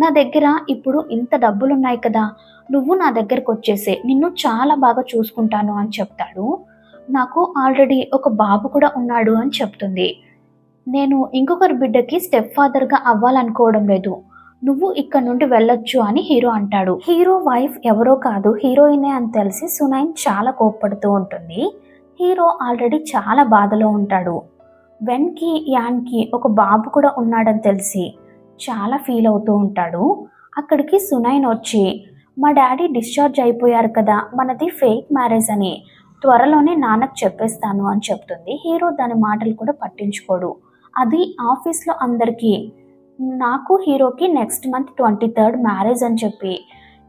నా దగ్గర ఇప్పుడు ఇంత డబ్బులున్నాయి కదా, నువ్వు నా దగ్గరకు వచ్చేసే, నిన్ను చాలా బాగా చూసుకుంటాను అని చెప్తాడు. నాకు ఆల్రెడీ ఒక బాబు కూడా ఉన్నాడు అని చెప్తుంది. నేను ఇంకొకరి బిడ్డకి స్టెప్ ఫాదర్గా అవ్వాలనుకోవడం లేదు. నువ్వు ఇక్కడ నుండి వెళ్ళొచ్చు అని హీరో అంటాడు. హీరో వైఫ్ ఎవరో కాదు, హీరోయినే అని తెలిసి సునైన్ చాలా కోప్పడుతూ ఉంటుంది. హీరో ఆల్రెడీ చాలా బాధలో ఉంటాడు. వెన్కి యాన్కి ఒక బాబు కూడా ఉన్నాడని తెలిసి చాలా ఫీల్ అవుతూ ఉంటాడు. అక్కడికి సునైన్ వచ్చి, మా డాడీ డిశ్చార్జ్ అయిపోయారు కదా, మనది ఫేక్ మ్యారేజ్ అని త్వరలోనే నాన్నకు చెప్పేస్తాను అని చెప్తుంది. హీరో దాని మాటలు కూడా పట్టించుకోడు. అది ఆఫీస్లో అందరికీ నాకు హీరోకి నెక్స్ట్ మంత్ 23rd మ్యారేజ్ అని చెప్పి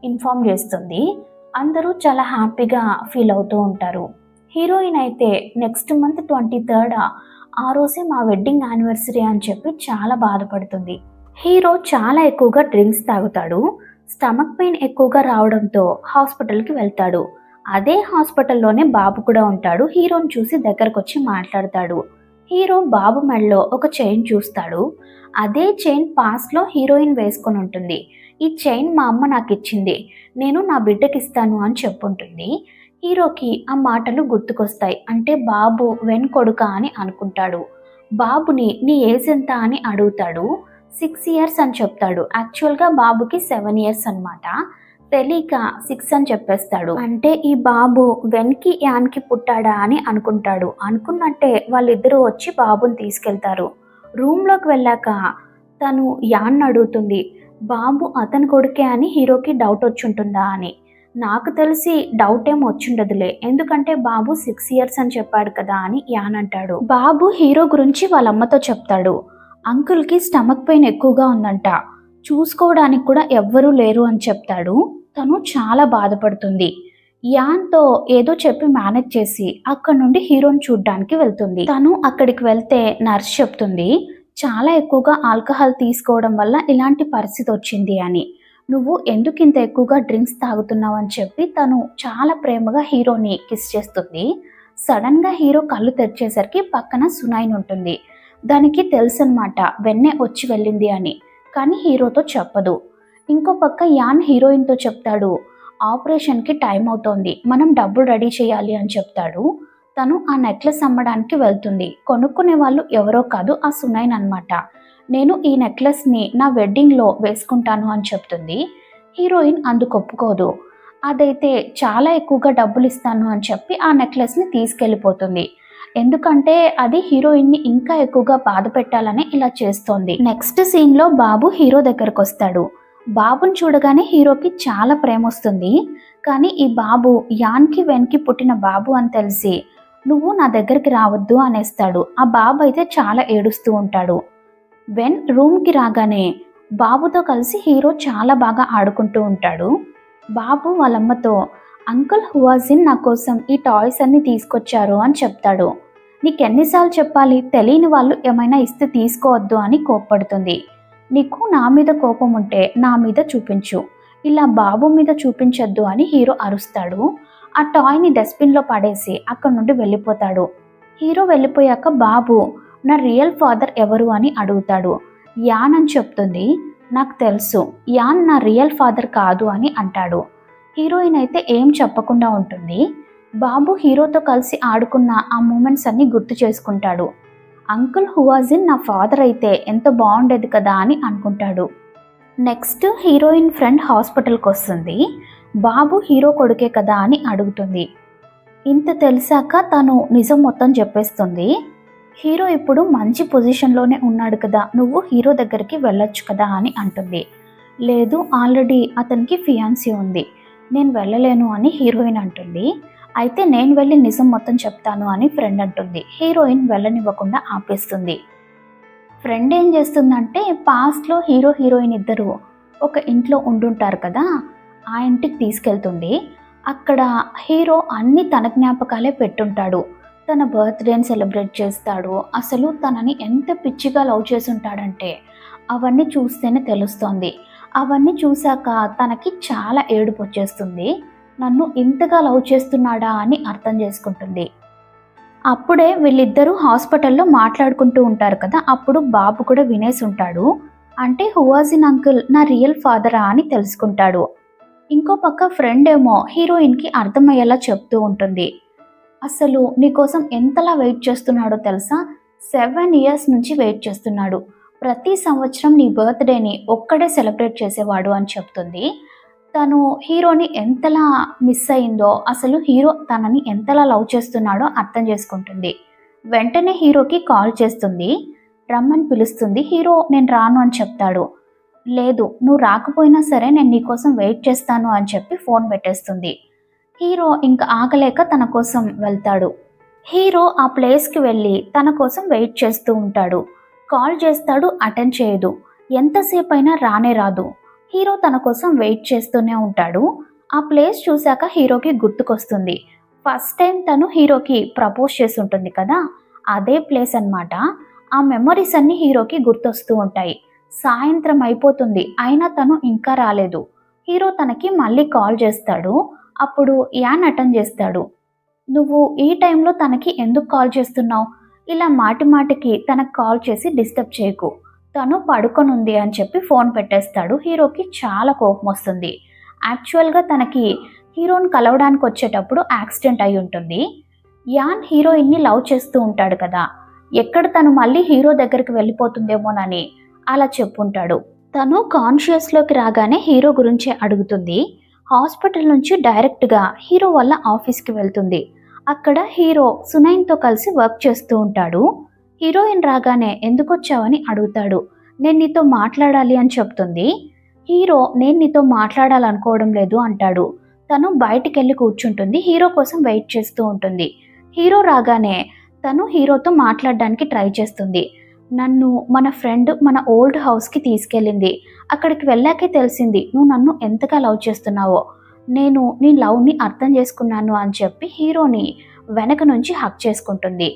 ఇన్ఫామ్ చేస్తుంది. అందరూ చాలా హ్యాపీగా ఫీల్ అవుతూ ఉంటారు. హీరోయిన్ అయితే నెక్స్ట్ మంత్ 23rd ఆ రోజే మా వెడ్డింగ్ యానివర్సరీ అని చెప్పి చాలా బాధపడుతుంది. హీరో చాలా ఎక్కువగా డ్రింక్స్ తాగుతాడు. స్టమక్ పెయిన్ ఎక్కువగా రావడంతో హాస్పిటల్కి వెళ్తాడు. అదే హాస్పిటల్లోనే బాబు కూడా ఉంటాడు. హీరోని చూసి దగ్గరకు వచ్చి మాట్లాడతాడు. హీరో బాబు మెడలో ఒక చైన్ చూస్తాడు. అదే చైన్ పాస్ట్లో హీరోయిన్ వేసుకొని ఉంటుంది. ఈ చైన్ మా అమ్మ నాకు ఇచ్చింది, నేను నా బిడ్డకి ఇస్తాను అని చెప్పుంటుంది. హీరోకి ఆ మాటలు గుర్తుకొస్తాయి. అంటే బాబు వెన్ కొడుకా అని అనుకుంటాడు. బాబుని నీ ఏజ్ ఎంత అని అడుగుతాడు. 6 years అని చెప్తాడు. యాక్చువల్గా బాబుకి 7 years అనమాట. తెలియక 6 అని చెప్పేస్తాడు. అంటే ఈ బాబు వెన్కి యాన్కి పుట్టాడా అని అనుకుంటాడు. అనుకున్నట్టే వాళ్ళిద్దరూ వచ్చి బాబుని తీసుకెళ్తారు. రూమ్లోకి వెళ్ళాక తను యాన్ అడుగుతుంది, బాబు అతని కొడుకే అని హీరోకి డౌట్ వచ్చుంటుందా అని. నాకు తెలిసి డౌట్ ఏం వచ్చిండదులే, ఎందుకంటే బాబు 6 years అని చెప్పాడు కదా అని యాన్ అంటాడు. బాబు హీరో గురించి వాళ్ళ అమ్మతో చెప్తాడు. అంకుల్కి స్టమక్ పెయిన్ ఎక్కువగా ఉందంట, చూసుకోవడానికి కూడా ఎవ్వరూ లేరు అని చెప్తాడు. తను చాలా బాధపడుతుంది. యాన్తో ఏదో చెప్పి మేనేజ్ చేసి అక్కడ నుండి హీరోని చూడ్డానికి వెళ్తుంది. తను అక్కడికి వెళ్తే నర్స్ చెప్తుంది, చాలా ఎక్కువగా ఆల్కహాల్ తీసుకోవడం వల్ల ఇలాంటి పరిస్థితి వచ్చింది అని. నువ్వు ఎందుకు ఇంత ఎక్కువగా డ్రింక్స్ తాగుతున్నావు అని చెప్పి తను చాలా ప్రేమగా హీరోని కిస్ చేస్తుంది. సడన్గా హీరో కళ్ళు తెరిచేసరికి పక్కన సునైన్ ఉంటుంది. దానికి తెలుసనమాట వెన్నే వచ్చి వెళ్ళింది అని, కానీ హీరోతో చెప్పదు. ఇంకో పక్క యాన్ హీరోయిన్తో చెప్తాడు, ఆపరేషన్కి టైం అవుతోంది, మనం డబ్బులు రెడీ చేయాలి అని చెప్తాడు. తను ఆ నెక్లెస్ అమ్మడానికి వెళ్తుంది. కొనుక్కునే వాళ్ళు ఎవరో కాదు, ఆ సునైన్ అనమాట. నేను ఈ నెక్లెస్ని నా వెడ్డింగ్లో వేసుకుంటాను అని చెప్తుంది. హీరోయిన్ అందుకు ఒప్పుకోదు. అదైతే చాలా ఎక్కువగా డబ్బులు ఇస్తాను అని చెప్పి ఆ నెక్లెస్ని తీసుకెళ్ళిపోతుంది. ఎందుకంటే అది హీరోయిన్ని ఇంకా ఎక్కువగా బాధ పెట్టాలని ఇలా చేస్తోంది. నెక్స్ట్ సీన్లో బాబు హీరో దగ్గరకు వస్తాడు. బాబుని చూడగానే హీరోకి చాలా ప్రేమ వస్తుంది. కానీ ఈ బాబు యాన్కి వెన్కి పుట్టిన బాబు అని తెలిసి నువ్వు నా దగ్గరికి రావద్దు అనేస్తాడు. ఆ బాబు అయితే చాలా ఏడుస్తూ ఉంటాడు. వెన్ రూమ్కి రాగానే బాబుతో కలిసి హీరో చాలా బాగా ఆడుకుంటూ ఉంటాడు. బాబు వాళ్ళమ్మతో, అంకుల్ హువాజిన్ నా కోసం ఈ టాయ్స్ అన్ని తీసుకొచ్చారు అని చెప్తాడు. నీకెన్నిసార్లు చెప్పాలి, తెలియని వాళ్ళు ఏమైనా ఇస్తే తీసుకోవద్దు అని కోప్పడుతుంది. నీకు నా మీద కోపం ఉంటే నా మీద చూపించు, ఇలా బాబు మీద చూపించొద్దు అని హీరో అరుస్తాడు. ఆ టాయ్ని డస్ట్బిన్లో పడేసి అక్కడి నుండి వెళ్ళిపోతాడు. హీరో వెళ్ళిపోయాక బాబు నా రియల్ ఫాదర్ ఎవరు అని అడుగుతాడు. యాన్ అని చెప్తుంది. నాకు తెలుసు, యాన్ నా రియల్ ఫాదర్ కాదు అని అంటాడు. హీరోయిన్ అయితే ఏం చెప్పకుండా ఉంటుంది. బాబు హీరోతో కలిసి ఆడుకున్న ఆ మూమెంట్స్ అన్ని గుర్తు చేసుకుంటాడు. అంకుల్ హువాజిన్ నా ఫాదర్ అయితే ఎంత బాగుండేది కదా అని అనుకుంటాడు. నెక్స్ట్ హీరోయిన్ ఫ్రెండ్ హాస్పిటల్కి వస్తుంది. బాబు హీరో కొడుకే కదా అని అడుగుతుంది. ఇంత తెలిసాక తను నిజం మొత్తం చెప్పేస్తుంది. హీరో ఇప్పుడు మంచి పొజిషన్లోనే ఉన్నాడు కదా, నువ్వు హీరో దగ్గరికి వెళ్ళొచ్చు కదా అని అంటుంది. లేదు, ఆల్రెడీ అతనికి ఫియాన్సీ ఉంది, నేను వెళ్ళలేను అని హీరోయిన్ అంటుంది. అయితే నేను వెళ్ళి నిజం మొత్తం చెప్తాను అని ఫ్రెండ్ అంటుంది. హీరోయిన్ వెళ్ళనివ్వకుండా ఆపేస్తుంది. ఫ్రెండ్ ఏం చేస్తుందంటే పాస్ట్లో హీరోయిన్ ఇద్దరు ఒక ఇంట్లో ఉండుంటారు కదా, ఆ ఇంటికి తీసుకెళ్తుంది. అక్కడ హీరో అన్ని తన జ్ఞాపకాలే పెట్టుంటాడు. తన బర్త్డేని సెలబ్రేట్ చేస్తాడు. అసలు తనని ఎంత పిచ్చిగా లవ్ చేసి ఉంటాడంటే అవన్నీ చూస్తేనే తెలుస్తోంది. అవన్నీ చూశాక తనకి చాలా ఏడుపు వచ్చేస్తుంది. నన్ను ఇంతగా లవ్ చేస్తున్నాడా అని అర్థం చేసుకుంటుంది. అప్పుడే వీళ్ళిద్దరూ హాస్పిటల్లో మాట్లాడుకుంటూ ఉంటారు కదా, అప్పుడు బాబు కూడా వినేసి ఉంటాడు. అంటే హువాజిన్ అంకుల్ నా రియల్ ఫాదరా అని తెలుసుకుంటాడు. ఇంకో పక్క ఫ్రెండ్ ఏమో హీరోయిన్కి అర్థమయ్యేలా చెప్తూ ఉంటుంది. అసలు నీకోసం ఎంతలా వెయిట్ చేస్తున్నాడో తెలుసా, 7 years నుంచి వెయిట్ చేస్తున్నాడు. ప్రతి సంవత్సరం నీ బర్త్డేని ఒక్కడే సెలబ్రేట్ చేసేవాడు అని చెప్తుంది. తను హీరోని ఎంతలా మిస్ అయిందో, అసలు హీరో తనని ఎంతలా లవ్ చేస్తున్నాడో అర్థం చేసుకుంటుంది. వెంటనే హీరోకి కాల్ చేస్తుంది, రమ్మని పిలుస్తుంది. హీరో నేను రాను అని చెప్తాడు. లేదు, నువ్వు రాకపోయినా సరే నేను నీకోసం వెయిట్ చేస్తాను అని చెప్పి ఫోన్ పెట్టేస్తుంది. హీరో ఇంకా ఆగలేక తన కోసం వెళ్తాడు. హీరో ఆ ప్లేస్కి వెళ్ళి తన కోసం వెయిట్ చేస్తూ ఉంటాడు. కాల్ చేస్తాడు, అటెండ్ చేయదు. ఎంతసేపు అయినా రానే రాదు. హీరో తన కోసం వెయిట్ చేస్తూనే ఉంటాడు. ఆ ప్లేస్ చూశాక హీరోకి గుర్తుకొస్తుంది. ఫస్ట్ టైం తను హీరోకి ప్రపోజ్ చేసి ఉంటుంది కదా, అదే ప్లేస్ అన్నమాట. ఆ మెమరీస్ అన్నీ హీరోకి గుర్తొస్తూ ఉంటాయి. సాయంత్రం అయిపోతుంది, అయినా తను ఇంకా రాలేదు. హీరో తనకి మళ్ళీ కాల్ చేస్తాడు. అప్పుడు యాన్ అటెండ్ చేస్తాడు. నువ్వు ఈ టైంలో తనకి ఎందుకు కాల్ చేస్తున్నావు? ఇలా మాటి మాటికి తనకు కాల్ చేసి డిస్టర్బ్ చేయకు, తను పడుకొనుంది అని చెప్పి ఫోన్ పెట్టేస్తాడు. హీరోకి చాలా కోపం వస్తుంది. యాక్చువల్గా తనకి హీరోని కలవడానికి వచ్చేటప్పుడు యాక్సిడెంట్ అయి ఉంటుంది. యాన్ హీరోయిన్ని లవ్ చేస్తూ ఉంటాడు కదా, ఎక్కడ తను మళ్ళీ హీరో దగ్గరికి వెళ్ళిపోతుందేమోనని అలా చెప్పుంటాడు. తను కాన్షియస్లోకి రాగానే హీరో గురించే అడుగుతుంది. హాస్పిటల్ నుంచి డైరెక్ట్గా హీరో వాళ్ళ ఆఫీస్కి వెళ్తుంది. అక్కడ హీరో సునైన్తో కలిసి వర్క్ చేస్తూ ఉంటాడు. హీరోయిన్ రాగానే ఎందుకు వచ్చావని అడుగుతాడు. నేను నీతో మాట్లాడాలి అని చెప్తుంది. హీరో నేను నీతో మాట్లాడాలనుకోవడం లేదు అంటాడు. తను బయటికి వెళ్ళి కూర్చుంటుంది. హీరో కోసం వెయిట్ చేస్తూ ఉంటుంది. హీరో రాగానే తను హీరోతో మాట్లాడడానికి ట్రై చేస్తుంది. నన్ను మన ఫ్రెండ్ మన ఓల్డ్ హౌస్కి తీసుకెళ్ళింది. అక్కడికి వెళ్ళాకే తెలిసింది నువ్వు నన్ను ఎంతగా లవ్ చేస్తున్నావో. నేను నీ లవ్ని అర్థం చేసుకున్నాను అని చెప్పి హీరోని వెనక నుంచి హక్ చేసుకుంటుంది.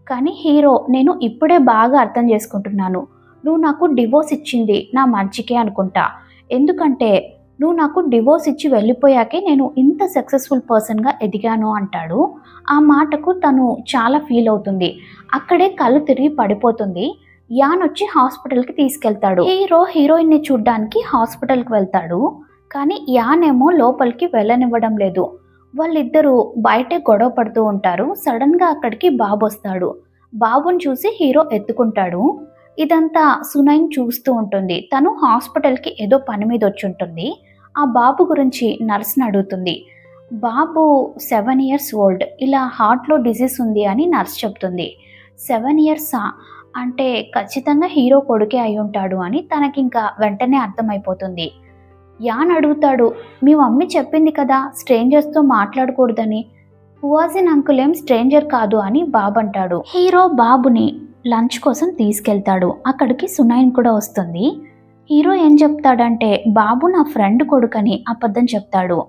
కానీ హీరో నేను ఇప్పుడే బాగా అర్థం చేసుకుంటున్నాను, నువ్వు నాకు డివోర్స్ ఇచ్చింది నా మంచికే అనుకుంటా. ఎందుకంటే నువ్వు నాకు డివోర్స్ ఇచ్చి వెళ్ళిపోయాకే నేను ఇంత సక్సెస్ఫుల్ పర్సన్గా ఎదిగాను అంటాడు. ఆ మాటకు తను చాలా ఫీల్ అవుతుంది. అక్కడే కళ్ళు తిరిగి పడిపోతుంది. యాన్ వచ్చి హాస్పిటల్కి తీసుకెళ్తాడు. హీరో హీరోయిన్ని చూడ్డానికి హాస్పిటల్కి వెళ్తాడు. కానీ యాన్ ఏమో లోపలికి వెళ్ళనివ్వడం లేదు. వాళ్ళిద్దరూ బయటే గొడవ పడుతూ ఉంటారు. సడన్గా అక్కడికి బాబు వస్తాడు. బాబుని చూసి హీరో ఎత్తుకుంటాడు. ఇదంతా సునైన్ చూస్తూ ఉంటుంది. తను హాస్పిటల్కి ఏదో పని మీద వచ్చి ఉంటుంది. ఆ బాబు గురించి నర్స్ని అడుగుతుంది. బాబు 7 years ఓల్డ్, ఇలా హార్ట్లో డిసీజ్ ఉంది అని నర్స్ చెప్తుంది. 7 years అంటే ఖచ్చితంగా హీరో కొడుకే అయి ఉంటాడు అని తనకింకా వెంటనే అర్థమైపోతుంది. యాన్ అడుగుతాడు, మీ మమ్మీ చెప్పింది కదా స్ట్రేంజర్స్తో మాట్లాడకూడదని, హువాజిన్ అంకుల్ ఏం స్ట్రేంజర్ కాదు అని బాబు అంటాడు. హీరో బాబుని లంచ్ కోసం తీసుకెళ్తాడు. అక్కడికి సునైన్ కూడా వస్తుంది. హీరో ఏం చెప్తాడంటే బాబు నా ఫ్రెండ్ కొడుకని అబద్ధం చెప్తాడు.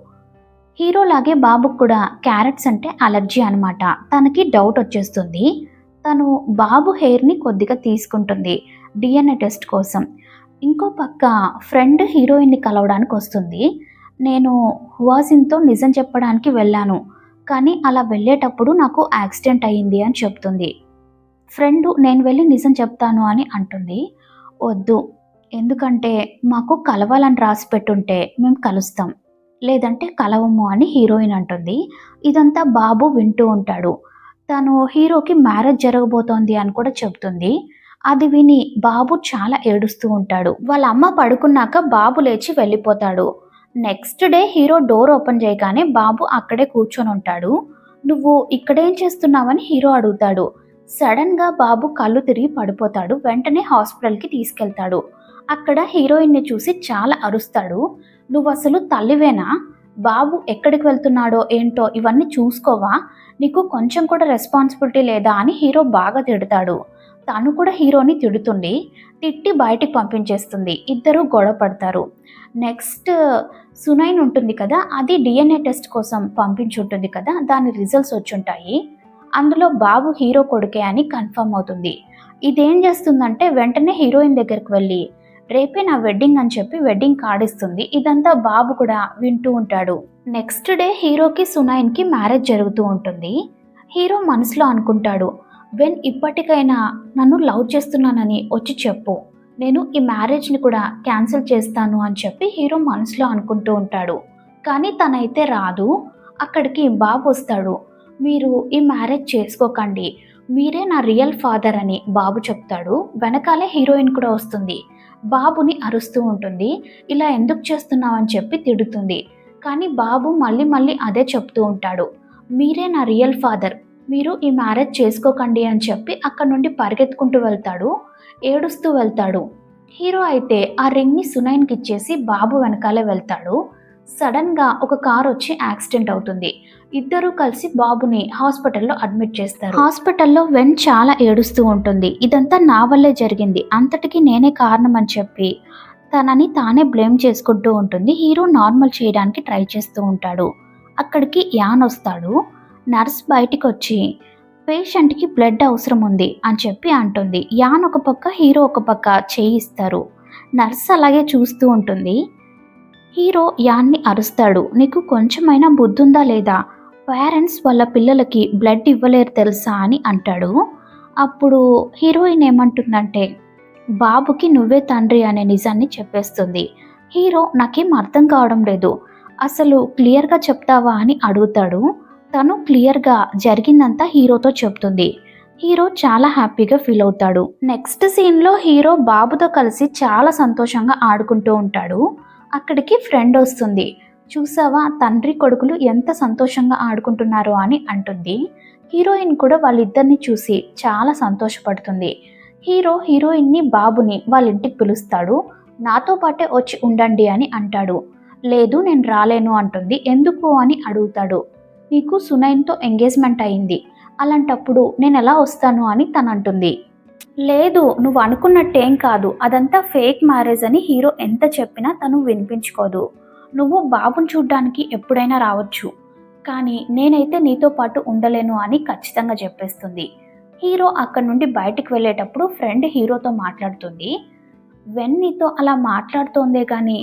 హీరోలాగే బాబుకు కూడా క్యారెట్స్ అంటే అలర్జీ అనమాట. తనకి డౌట్ వచ్చేస్తుంది. తను బాబు హెయిర్ని కొద్దిగా తీసుకుంటుంది DNA టెస్ట్ కోసం. ఇంకో పక్క ఫ్రెండ్ హీరోయిన్ని కలవడానికి వస్తుంది. నేను హువాజిన్తో నిజం చెప్పడానికి వెళ్ళాను, కానీ అలా వెళ్ళేటప్పుడు నాకు యాక్సిడెంట్ అయ్యింది అని చెప్తుంది. ఫ్రెండ్ నేను వెళ్ళి నిజం చెప్తాను అని అంటుంది. వద్దు, ఎందుకంటే మాకు కలవాలని రాసి పెట్టుంటే మేము కలుస్తాం, లేదంటే కలవము అని హీరోయిన్ అంటుంది. ఇదంతా బాబు వింటూ ఉంటాడు. తను హీరోకి మ్యారేజ్ జరగబోతోంది అని కూడా చెప్తుంది. అది విని బాబు చాలా ఏడుస్తూ ఉంటాడు. వాళ్ళ అమ్మ పడుకున్నాక బాబు లేచి వెళ్ళిపోతాడు. Next day hero door open చేయగానే బాబు అక్కడే కూర్చొని ఉంటాడు. నువ్వు ఇక్కడేం చేస్తున్నావని హీరో అడుగుతాడు. సడన్గా బాబు కళ్ళు తిరిగి పడిపోతాడు. వెంటనే హాస్పిటల్కి తీసుకెళ్తాడు. అక్కడ హీరోయిన్ని చూసి చాలా అరుస్తాడు. నువ్వు అసలు తల్లివేనా? బాబు ఎక్కడికి వెళ్తున్నాడో ఏంటో ఇవన్నీ చూసుకోవా? నీకు కొంచెం కూడా రెస్పాన్సిబిలిటీ లేదా అని హీరో బాగా తిడతాడు. తను కూడా హీరోని తిట్టి బయటికి పంపించేస్తుంది. ఇద్దరు గొడవ పడతారు. నెక్స్ట్ సునైన్ ఉంటుంది కదా, అది DNA టెస్ట్ కోసం పంపించుంటుంది కదా, దాని రిజల్ట్స్ వచ్చుంటాయి. అందులో బాబు హీరో కొడుకే అని కన్ఫర్మ్ అవుతుంది. ఇదేం చేస్తుందంటే వెంటనే హీరోయిన్ దగ్గరికి వెళ్ళి రేపే నా వెడ్డింగ్ అని చెప్పి వెడ్డింగ్ కార్డ్ ఇస్తుంది. ఇదంతా బాబు కూడా వింటూ ఉంటాడు. నెక్స్ట్ డే హీరోకి సునైన్కి మ్యారేజ్ జరుగుతూ ఉంటుంది. హీరో మనసులో అనుకుంటాడు, ఇప్పటికైనా నన్ను లవ్ చేస్తున్నానని వచ్చి చెప్పు, నేను ఈ మ్యారేజ్ని కూడా క్యాన్సిల్ చేస్తాను అని చెప్పి హీరో మనసులో అనుకుంటూ ఉంటాడు. కానీ తనైతే రాదు. అక్కడికి బాబు వస్తాడు. మీరు ఈ మ్యారేజ్ చేసుకోకండి, మీరే నా రియల్ ఫాదర్ అని బాబు చెప్తాడు. వెనకాలే హీరోయిన్ కూడా వస్తుంది. బాబుని అరుస్తూ ఉంటుంది. ఇలా ఎందుకు చేస్తున్నావు అని చెప్పి తిడుతుంది. కానీ బాబు మళ్ళీ అదే చెప్తూ ఉంటాడు. మీరే నా రియల్ ఫాదర్, మీరు ఈ మ్యారేజ్ చేసుకోకండి అని చెప్పి అక్కడ నుండి పరిగెత్తుకుంటూ వెళ్తాడు. ఏడుస్తూ వెళ్తాడు. హీరో అయితే ఆ రింగ్ని సునైన్కి ఇచ్చేసి బాబు వెనకాలే వెళ్తాడు. సడన్గా ఒక కార్ వచ్చి యాక్సిడెంట్ అవుతుంది. ఇద్దరూ కలిసి బాబుని హాస్పిటల్లో అడ్మిట్ చేస్తారు. హాస్పిటల్లో వెన్ చాలా ఏడుస్తూ ఉంటుంది. ఇదంతా నా వల్లే జరిగింది, అంతటికీ నేనే కారణం అని చెప్పి తనని తానే బ్లేమ్ చేసుకుంటూ ఉంటుంది. హీరో నార్మల్ చేయడానికి ట్రై చేస్తూ ఉంటాడు. అక్కడికి యాన్ వస్తాడు. నర్స్ బయటికి వచ్చి పేషెంట్కి బ్లడ్ అవసరం ఉంది అని చెప్పి అంటుంది. యాన్ ఒక పక్క, హీరో ఒక పక్క చేయిస్తారు. నర్స్ అలాగే చూస్తూ ఉంటుంది. హీరో యాన్ని అరుస్తాడు, నీకు కొంచెమైనా బుద్ధుందా లేదా? పేరెంట్స్ వాళ్ళ పిల్లలకి బ్లడ్ ఇవ్వలేరు తెలుసా అని అంటాడు. అప్పుడు హీరోయిన్ ఏమంటుందంటే బాబుకి నువ్వే తండ్రి అనే నిజాన్ని చెప్పేస్తుంది. హీరో నాకేం అర్థం కావడం లేదు, అసలు క్లియర్గా చెప్తావా అని అడుగుతాడు. తను క్లియర్గా జరిగిందంతా హీరోతో చెప్తుంది. హీరో చాలా హ్యాపీగా ఫీల్ అవుతాడు. నెక్స్ట్ సీన్లో హీరో బాబుతో కలిసి చాలా సంతోషంగా ఆడుకుంటూ ఉంటాడు. అక్కడికి ఫ్రెండ్ వస్తుంది. చూసావా తండ్రి కొడుకులు ఎంత సంతోషంగా ఆడుకుంటున్నారో అని అంటుంది. హీరోయిన్ కూడా వాళ్ళిద్దరిని చూసి చాలా సంతోషపడుతుంది. హీరో హీరోయిన్ని బాబుని వాళ్ళ ఇంటికి పిలుస్తాడు. నాతో పాటే వచ్చి ఉండండి అని అంటాడు. లేదు నేను రాలేను అంటుంది. ఎందుకు అని అడుగుతాడు. నీకు సునైన్తో ఎంగేజ్మెంట్ అయింది, అలాంటప్పుడు నేను ఎలా వస్తాను అని తను అంటుంది. లేదు నువ్వు అనుకున్నట్టేం కాదు, అదంతా ఫేక్ మ్యారేజ్ అని హీరో ఎంత చెప్పినా తను వినిపించుకోదు. నువ్వు బాబుని చూడ్డానికి ఎప్పుడైనా రావచ్చు, కానీ నేనైతే నీతో పాటు ఉండలేను అని ఖచ్చితంగా చెప్పేస్తుంది. హీరో అక్కడి నుండి బయటికి వెళ్ళేటప్పుడు ఫ్రెండ్ హీరోతో మాట్లాడుతుంది. నీతో అలా మాట్లాడుతోందే కానీ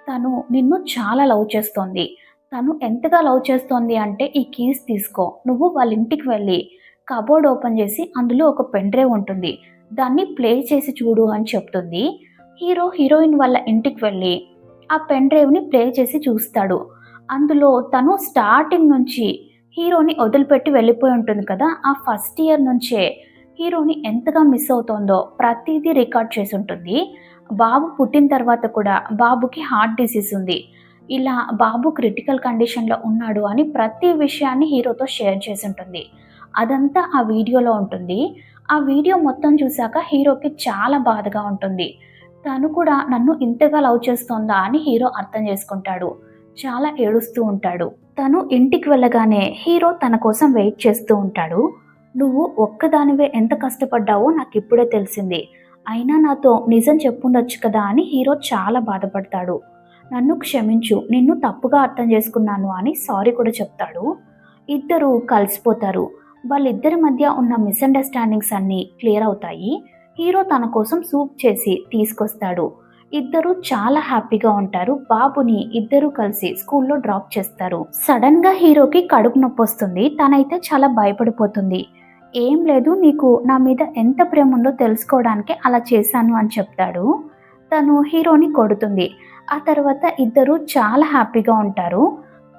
తను నిన్ను చాలా లవ్ చేస్తోంది. తను ఎంతగా లవ్ చేస్తోంది అంటే ఈ కీస్ తీసుకో, నువ్వు వాళ్ళ ఇంటికి వెళ్ళి కబోర్డ్ ఓపెన్ చేసి అందులో ఒక పెన్ డ్రైవ్ ఉంటుంది, దాన్ని ప్లే చేసి చూడు అని చెప్తుంది. హీరో హీరోయిన్ వాళ్ళ ఇంటికి వెళ్ళి ఆ పెన్ డ్రైవ్ని ప్లే చేసి చూస్తాడు. అందులో తను స్టార్టింగ్ నుంచి హీరోని వదిలిపెట్టి వెళ్ళిపోయి ఉంటుంది కదా, ఆ ఫస్ట్ ఇయర్ నుంచే హీరోని ఎంతగా మిస్ అవుతోందో ప్రతిదీ రికార్డ్ చేసి ఉంటుంది. బాబు పుట్టిన తర్వాత కూడా బాబుకి హార్ట్ డిసీజ్ ఉంది, ఇలా బాబు క్రిటికల్ కండిషన్లో ఉన్నాడు అని ప్రతి విషయాన్ని హీరోతో షేర్ చేసి ఉంటుంది. అదంతా ఆ వీడియోలో ఉంటుంది. ఆ వీడియో మొత్తం చూశాక హీరోకి చాలా బాధగా ఉంటుంది. తను కూడా నన్ను ఇంతగా లవ్ చేస్తోందా అని హీరో అర్థం చేసుకుంటాడు. చాలా ఏడుస్తూ ఉంటాడు. తను ఇంటికి వెళ్ళగానే హీరో తన కోసం వెయిట్ చేస్తూ ఉంటాడు. నువ్వు ఒక్కదానివే ఎంత కష్టపడ్డావో నాకు ఇప్పుడే తెలిసింది, అయినా నాతో నిజం చెప్పుండొచ్చు కదా అని హీరో చాలా బాధపడతాడు. నన్ను క్షమించు, నిన్ను తప్పుగా అర్థం చేసుకున్నాను అని సారీ కూడా చెప్తాడు. ఇద్దరు కలిసిపోతారు. వాళ్ళిద్దరి మధ్య ఉన్న మిస్అండర్స్టాండింగ్స్ అన్నీ క్లియర్ అవుతాయి. హీరో తన కోసం సూప్ చేసి తీసుకొస్తాడు. ఇద్దరు చాలా హ్యాపీగా ఉంటారు. బాబుని ఇద్దరు కలిసి స్కూల్లో డ్రాప్ చేస్తారు. సడన్ గా హీరోకి కడుపు నొప్పి వస్తుంది. తనైతే చాలా భయపడిపోతుంది. ఏం లేదు, నీకు నా మీద ఎంత ప్రేమ ఉందో తెలుసుకోవడానికి అలా చేశాను అని చెప్తాడు. తను హీరోని కొడుతుంది. ఆ తర్వాత ఇద్దరు చాలా హ్యాపీగా ఉంటారు.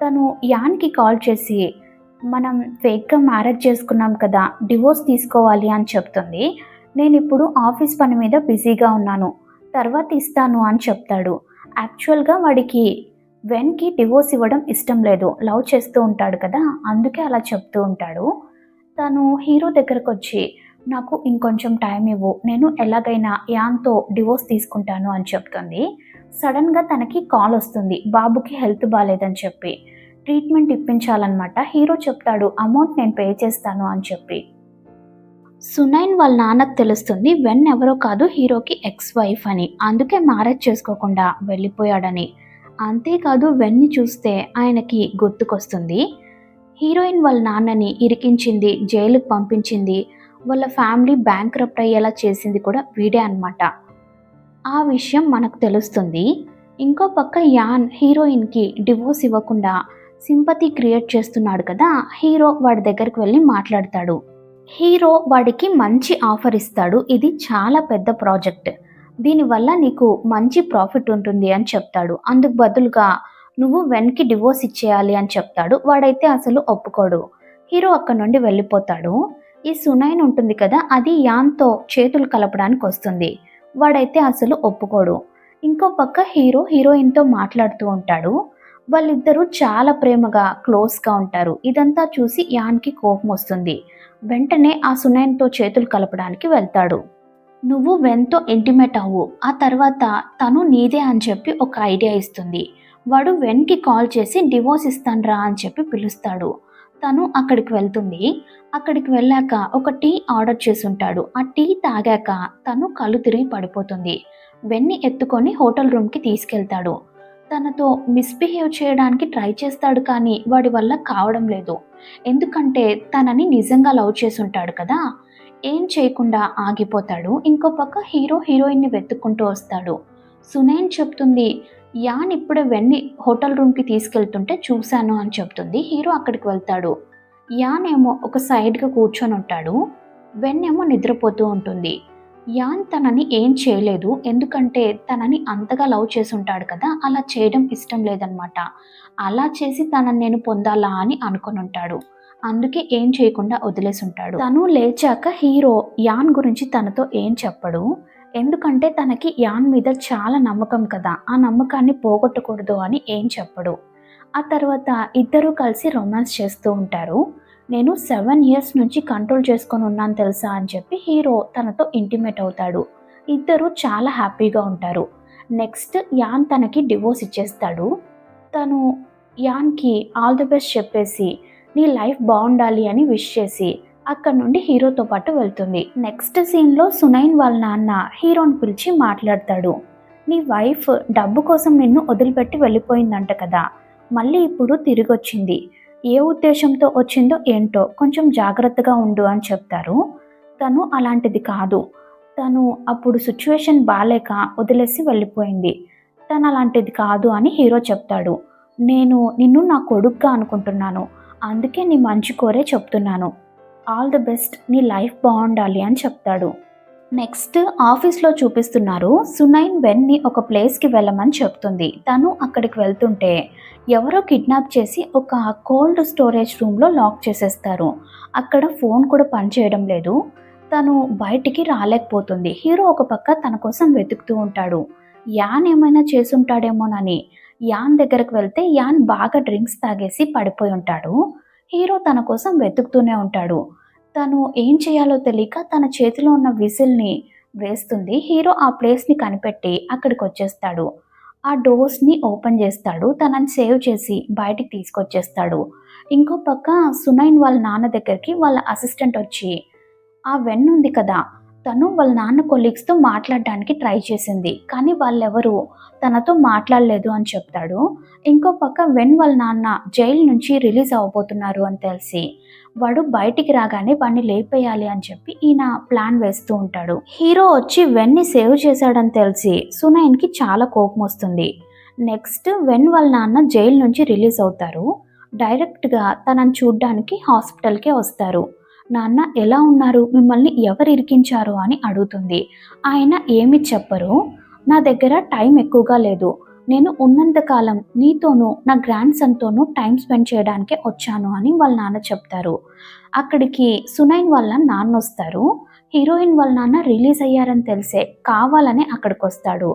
తను యాన్కి కాల్ చేసి మనం ఫేక్గా మ్యారేజ్ చేసుకున్నాం కదా, డివోర్స్ తీసుకోవాలి అని చెప్తుంది. నేను ఇప్పుడు ఆఫీస్ పని మీద బిజీగా ఉన్నాను, తర్వాత ఇస్తాను అని చెప్తాడు. యాక్చువల్గా వాడికి వెన్కి డివోర్స్ ఇవ్వడం ఇష్టం లేదు, లవ్ చేస్తూ ఉంటాడు కదా, అందుకే అలా చెప్తూ ఉంటాడు. తను హీరో దగ్గరకు వచ్చి నాకు ఇంకొంచెం టైం ఇవ్వు, నేను ఎలాగైనా యాన్తో డివోర్స్ తీసుకుంటాను అని చెప్తుంది. సడన్గా తనకి కాల్ వస్తుంది, బాబుకి హెల్త్ బాగాలేదని చెప్పి ట్రీట్మెంట్ ఇప్పించాలన్నమాట. హీరో చెప్తాడు అమౌంట్ నేను పే చేస్తాను అని చెప్పి. సునైన్ వాళ్ళ నాన్నకు తెలుస్తుంది వెన్ ఎవరో కాదు హీరోకి ఎక్స్ వైఫ్ అని, అందుకే మ్యారేజ్ చేసుకోకుండా వెళ్ళిపోయాడని. అంతేకాదు వెన్ని చూస్తే ఆయనకి గుర్తుకొస్తుంది. హీరోయిన్ వాళ్ళ నాన్నని ఇరికించింది, జైలుకు పంపించింది, వాళ్ళ ఫ్యామిలీ బ్యాంక్రప్ట్ అయ్యేలా చేసింది కూడా వీడే అన్నమాట. ఆ విషయం మనకు తెలుస్తుంది. ఇంకో పక్క యాన్ హీరోయిన్కి డివోర్స్ ఇవ్వకుండా సింపతి క్రియేట్ చేస్తున్నాడు కదా, హీరో వాడి దగ్గరికి వెళ్ళి మాట్లాడతాడు. హీరో వాడికి మంచి ఆఫర్ ఇస్తాడు, ఇది చాలా పెద్ద ప్రాజెక్ట్, దీనివల్ల నీకు మంచి ప్రాఫిట్ ఉంటుంది అని చెప్తాడు. అందుకు బదులుగా నువ్వు వెన్కి డివోర్స్ ఇచ్చేయాలి అని చెప్తాడు. వాడైతే అసలు ఒప్పుకోడు. హీరో అక్కడ నుండి వెళ్ళిపోతాడు. ఈ సునైన్ ఉంటుంది కదా, అది యాన్తో చేతులు కలపడానికి వస్తుంది. వాడైతే అసలు ఒప్పుకోడు. ఇంకో పక్క హీరో హీరోయిన్తో మాట్లాడుతూ ఉంటాడు. వాళ్ళిద్దరూ చాలా ప్రేమగా క్లోజ్గా ఉంటారు. ఇదంతా చూసి యాన్కి కోపం వస్తుంది. వెంటనే ఆ సునైన్తో చేతులు కలపడానికి వెళ్తాడు. నువ్వు వెన్తో ఇంటిమేట్ అవ్వు, ఆ తర్వాత తను నీదే అని చెప్పి ఒక ఐడియా ఇస్తుంది. వాడు వెన్కి కాల్ చేసి డివోర్స్ ఇస్తాన్రా అని చెప్పి పిలుస్తాడు. తను అక్కడికి వెళ్తుంది. అక్కడికి వెళ్ళాక ఒక టీ ఆర్డర్ చేసి ఉంటాడు. ఆ టీ తాగాక తను కళ్ళు తిరిగి పడిపోతుంది. వెన్ని ఎత్తుకొని హోటల్ రూమ్కి తీసుకెళ్తాడు. తనతో మిస్బిహేవ్ చేయడానికి ట్రై చేస్తాడు, కానీ వాడి వల్ల కావడం లేదు. ఎందుకంటే తనని నిజంగా లవ్ చేసి ఉంటాడు కదా, ఏం చేయకుండా ఆగిపోతాడు. ఇంకో పక్క హీరో హీరోయిన్ని వెతుక్కుంటూ వస్తాడు. సునైన్ చెప్తుంది యాన్ ఇప్పుడే వెన్ని హోటల్ రూమ్కి తీసుకెళ్తుంటే చూశాను అని చెప్తుంది. హీరో అక్కడికి వెళ్తాడు. యాన్ ఏమో ఒక సైడ్గా కూర్చొని ఉంటాడు, వెన్నేమో నిద్రపోతూ ఉంటుంది. యాన్ తనని ఏం చేయలేదు, ఎందుకంటే తనని అంతగా లవ్ చేసి ఉంటాడు కదా, అలా చేయడం ఇష్టం లేదనమాట. అలా చేసి తనని నేను పొందాలా అని అనుకొని ఉంటాడు. అందుకే ఏం చేయకుండా వదిలేసి ఉంటాడు. తను లేచాక హీరో యాన్ గురించి తనతో ఏం చెప్పడు, ఎందుకంటే తనకి యాన్ మీద చాలా నమ్మకం కదా, ఆ నమ్మకాన్ని పోగొట్టకూడదు అని ఏం చెప్పడు. ఆ తర్వాత ఇద్దరూ కలిసి రొమాన్స్ చేస్తూ ఉంటారు. నేను 7 years నుంచి కంట్రోల్ చేసుకొని ఉన్నాను తెలుసా అని చెప్పి హీరో తనతో ఇంటిమేట్ అవుతాడు. ఇద్దరు చాలా హ్యాపీగా ఉంటారు. నెక్స్ట్ యాన్ తనకి డివోర్స్ ఇచ్చేస్తాడు. తను యాన్కి ఆల్ ది బెస్ట్ చెప్పేసి నీ లైఫ్ బాగుండాలి అని విష్ చేసి అక్కడ నుండి హీరోతో పాటు వెళ్తుంది. నెక్స్ట్ సీన్లో సునైన్ వాళ్ళ నాన్న హీరోని పిలిచి మాట్లాడతాడు. నీ వైఫ్ డబ్బు కోసం నిన్ను వదిలిపెట్టి వెళ్ళిపోయిందంట కదా, మళ్ళీ ఇప్పుడు తిరిగి వచ్చింది, ఏ ఉద్దేశంతో వచ్చిందో ఏంటో, కొంచెం జాగ్రత్తగా ఉండు అని చెప్తారు. తను అలాంటిది కాదు, తను అప్పుడు సిచ్యువేషన్ బాలేక వదిలేసి వెళ్ళిపోయింది, తను అలాంటిది కాదు అని హీరో చెప్తాడు. నేను నిన్ను నా కొడుకుగా అనుకుంటున్నాను, అందుకే నీ మంచి కోరే చెప్తున్నాను, ఆల్ ది బెస్ట్, నీ లైఫ్ బాగుండాలి అని చెప్తాడు. నెక్స్ట్ ఆఫీస్లో చూపిస్తున్నారు. సునైన్ వెన్ని ఒక ప్లేస్కి వెళ్ళమని చెప్తుంది. తను అక్కడికి వెళ్తుంటే ఎవరో కిడ్నాప్ చేసి ఒక కోల్డ్ స్టోరేజ్ రూమ్లో లాక్ చేసేస్తారు. అక్కడ ఫోన్ కూడా పనిచేయడం లేదు. తను బయటికి రాలేకపోతుంది. హీరో ఒక పక్క తన కోసం వెతుకుతూ ఉంటాడు. యాన్ ఏమైనా చేసుంటాడేమోనని యాన్ దగ్గరకు వెళ్తే యాన్ బాగా డ్రింక్స్ తాగేసి పడిపోయి ఉంటాడు. హీరో తన కోసం వెతుకుతూనే ఉంటాడు. తను ఏం చేయాలో తెలియక తన చేతిలో ఉన్న విజిల్ని వేస్తుంది. హీరో ఆ ప్లేస్ని కనిపెట్టి అక్కడికి వచ్చేస్తాడు. ఆ డోర్స్ని ఓపెన్ చేస్తాడు. తనని సేవ్ చేసి బయటికి తీసుకొచ్చేస్తాడు. ఇంకో పక్క సునైన్ వాళ్ళ నాన్న దగ్గరికి వాళ్ళ అసిస్టెంట్ వచ్చి ఆ వెన్ ఉంది కదా, తను వాళ్ళ నాన్న కొలీగ్స్తో మాట్లాడడానికి ట్రై చేసింది, కానీ వాళ్ళెవరూ తనతో మాట్లాడలేదు అని చెప్తాడు. ఇంకో పక్క వెన్ వాళ్ళ నాన్న జైలు నుంచి రిలీజ్ అవ్వబోతున్నారు అని తెలిసి వాడు బయటికి రాగానే వాడిని లేపేయాలి అని చెప్పి ఈయన ప్లాన్ వేస్తూ ఉంటాడు. హీరో వచ్చి వెన్ని సేవ్ చేశాడని తెలిసి సునైన్కి చాలా కోపం వస్తుంది. నెక్స్ట్ వెన్ వాళ్ళ నాన్న జైలు నుంచి రిలీజ్ అవుతారు. డైరెక్ట్గా తనని చూడ్డానికి హాస్పిటల్కే వస్తారు. నాన్న ఎలా ఉన్నారు, మిమ్మల్ని ఎవరు ఇరికించారు అని అడుగుతుంది. ఆయన ఏమి చెప్పరు. నా దగ్గర టైం ఎక్కువగా లేదు, నేను ఉన్నంతకాలం నీతోనూ నా గ్రాండ్ సన్తోనూ టైం స్పెండ్ చేయడానికే వచ్చాను అని వాళ్ళ నాన్న చెప్తారు. అక్కడికి సునైన్ వాళ్ళ నాన్న వస్తారు. హీరోయిన్ వాళ్ళ నాన్న రిలీజ్ అయ్యారని తెలిసే కావాలనే అక్కడికి వస్తాడు.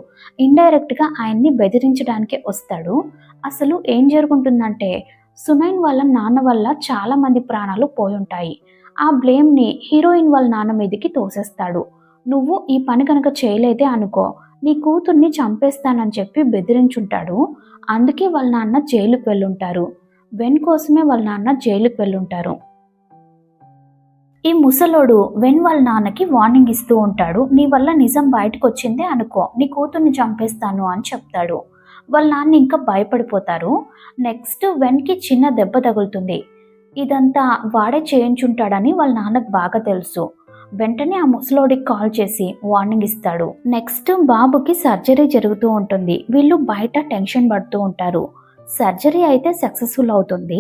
ఇండైరెక్ట్గా ఆయన్ని బెదిరించడానికే వస్తాడు. అసలు ఏం జరుగుతుందంటే సునైన్ వాళ్ళ నాన్న వల్ల చాలా మంది ప్రాణాలు పోయుంటాయి. ఆ బ్లేమ్ని హీరోయిన్ వాళ్ళ నాన్న మీదకి తోసేస్తాడు. నువ్వు ఈ పని కనుక చేయలేదే అనుకో, నీ కూతుర్ని చంపేస్తానని చెప్పి బెదిరించుంటాడు. అందుకే వాళ్ళ నాన్న జైలుకి వెళ్ళుంటారు. వెన్ కోసమే వాళ్ళ నాన్న జైలుకి వెళ్ళుంటారు. ఈ ముసలోడు వెన్ వాళ్ళ నాన్నకి వార్నింగ్ ఇస్తూ ఉంటాడు. నీ వల్ల నిజం బయటకు వచ్చిందే అనుకో, నీ కూతుర్ని చంపేస్తాను అని చెప్తాడు. వాళ్ళ నాన్న ఇంకా భయపడిపోతారు. నెక్స్ట్ వెన్కి చిన్న దెబ్బ తగులుతుంది. ఇదంతా వాడే చేయించుంటాడని వాళ్ళ నాన్నకు బాగా తెలుసు. వెంటనే ఆ ముసలోడికి కాల్ చేసి వార్నింగ్ ఇస్తాడు. నెక్స్ట్ బాబుకి సర్జరీ జరుగుతూ ఉంటుంది. వీళ్ళు బయట టెన్షన్ పడుతూ ఉంటారు. సర్జరీ అయితే సక్సెస్ఫుల్ అవుతుంది.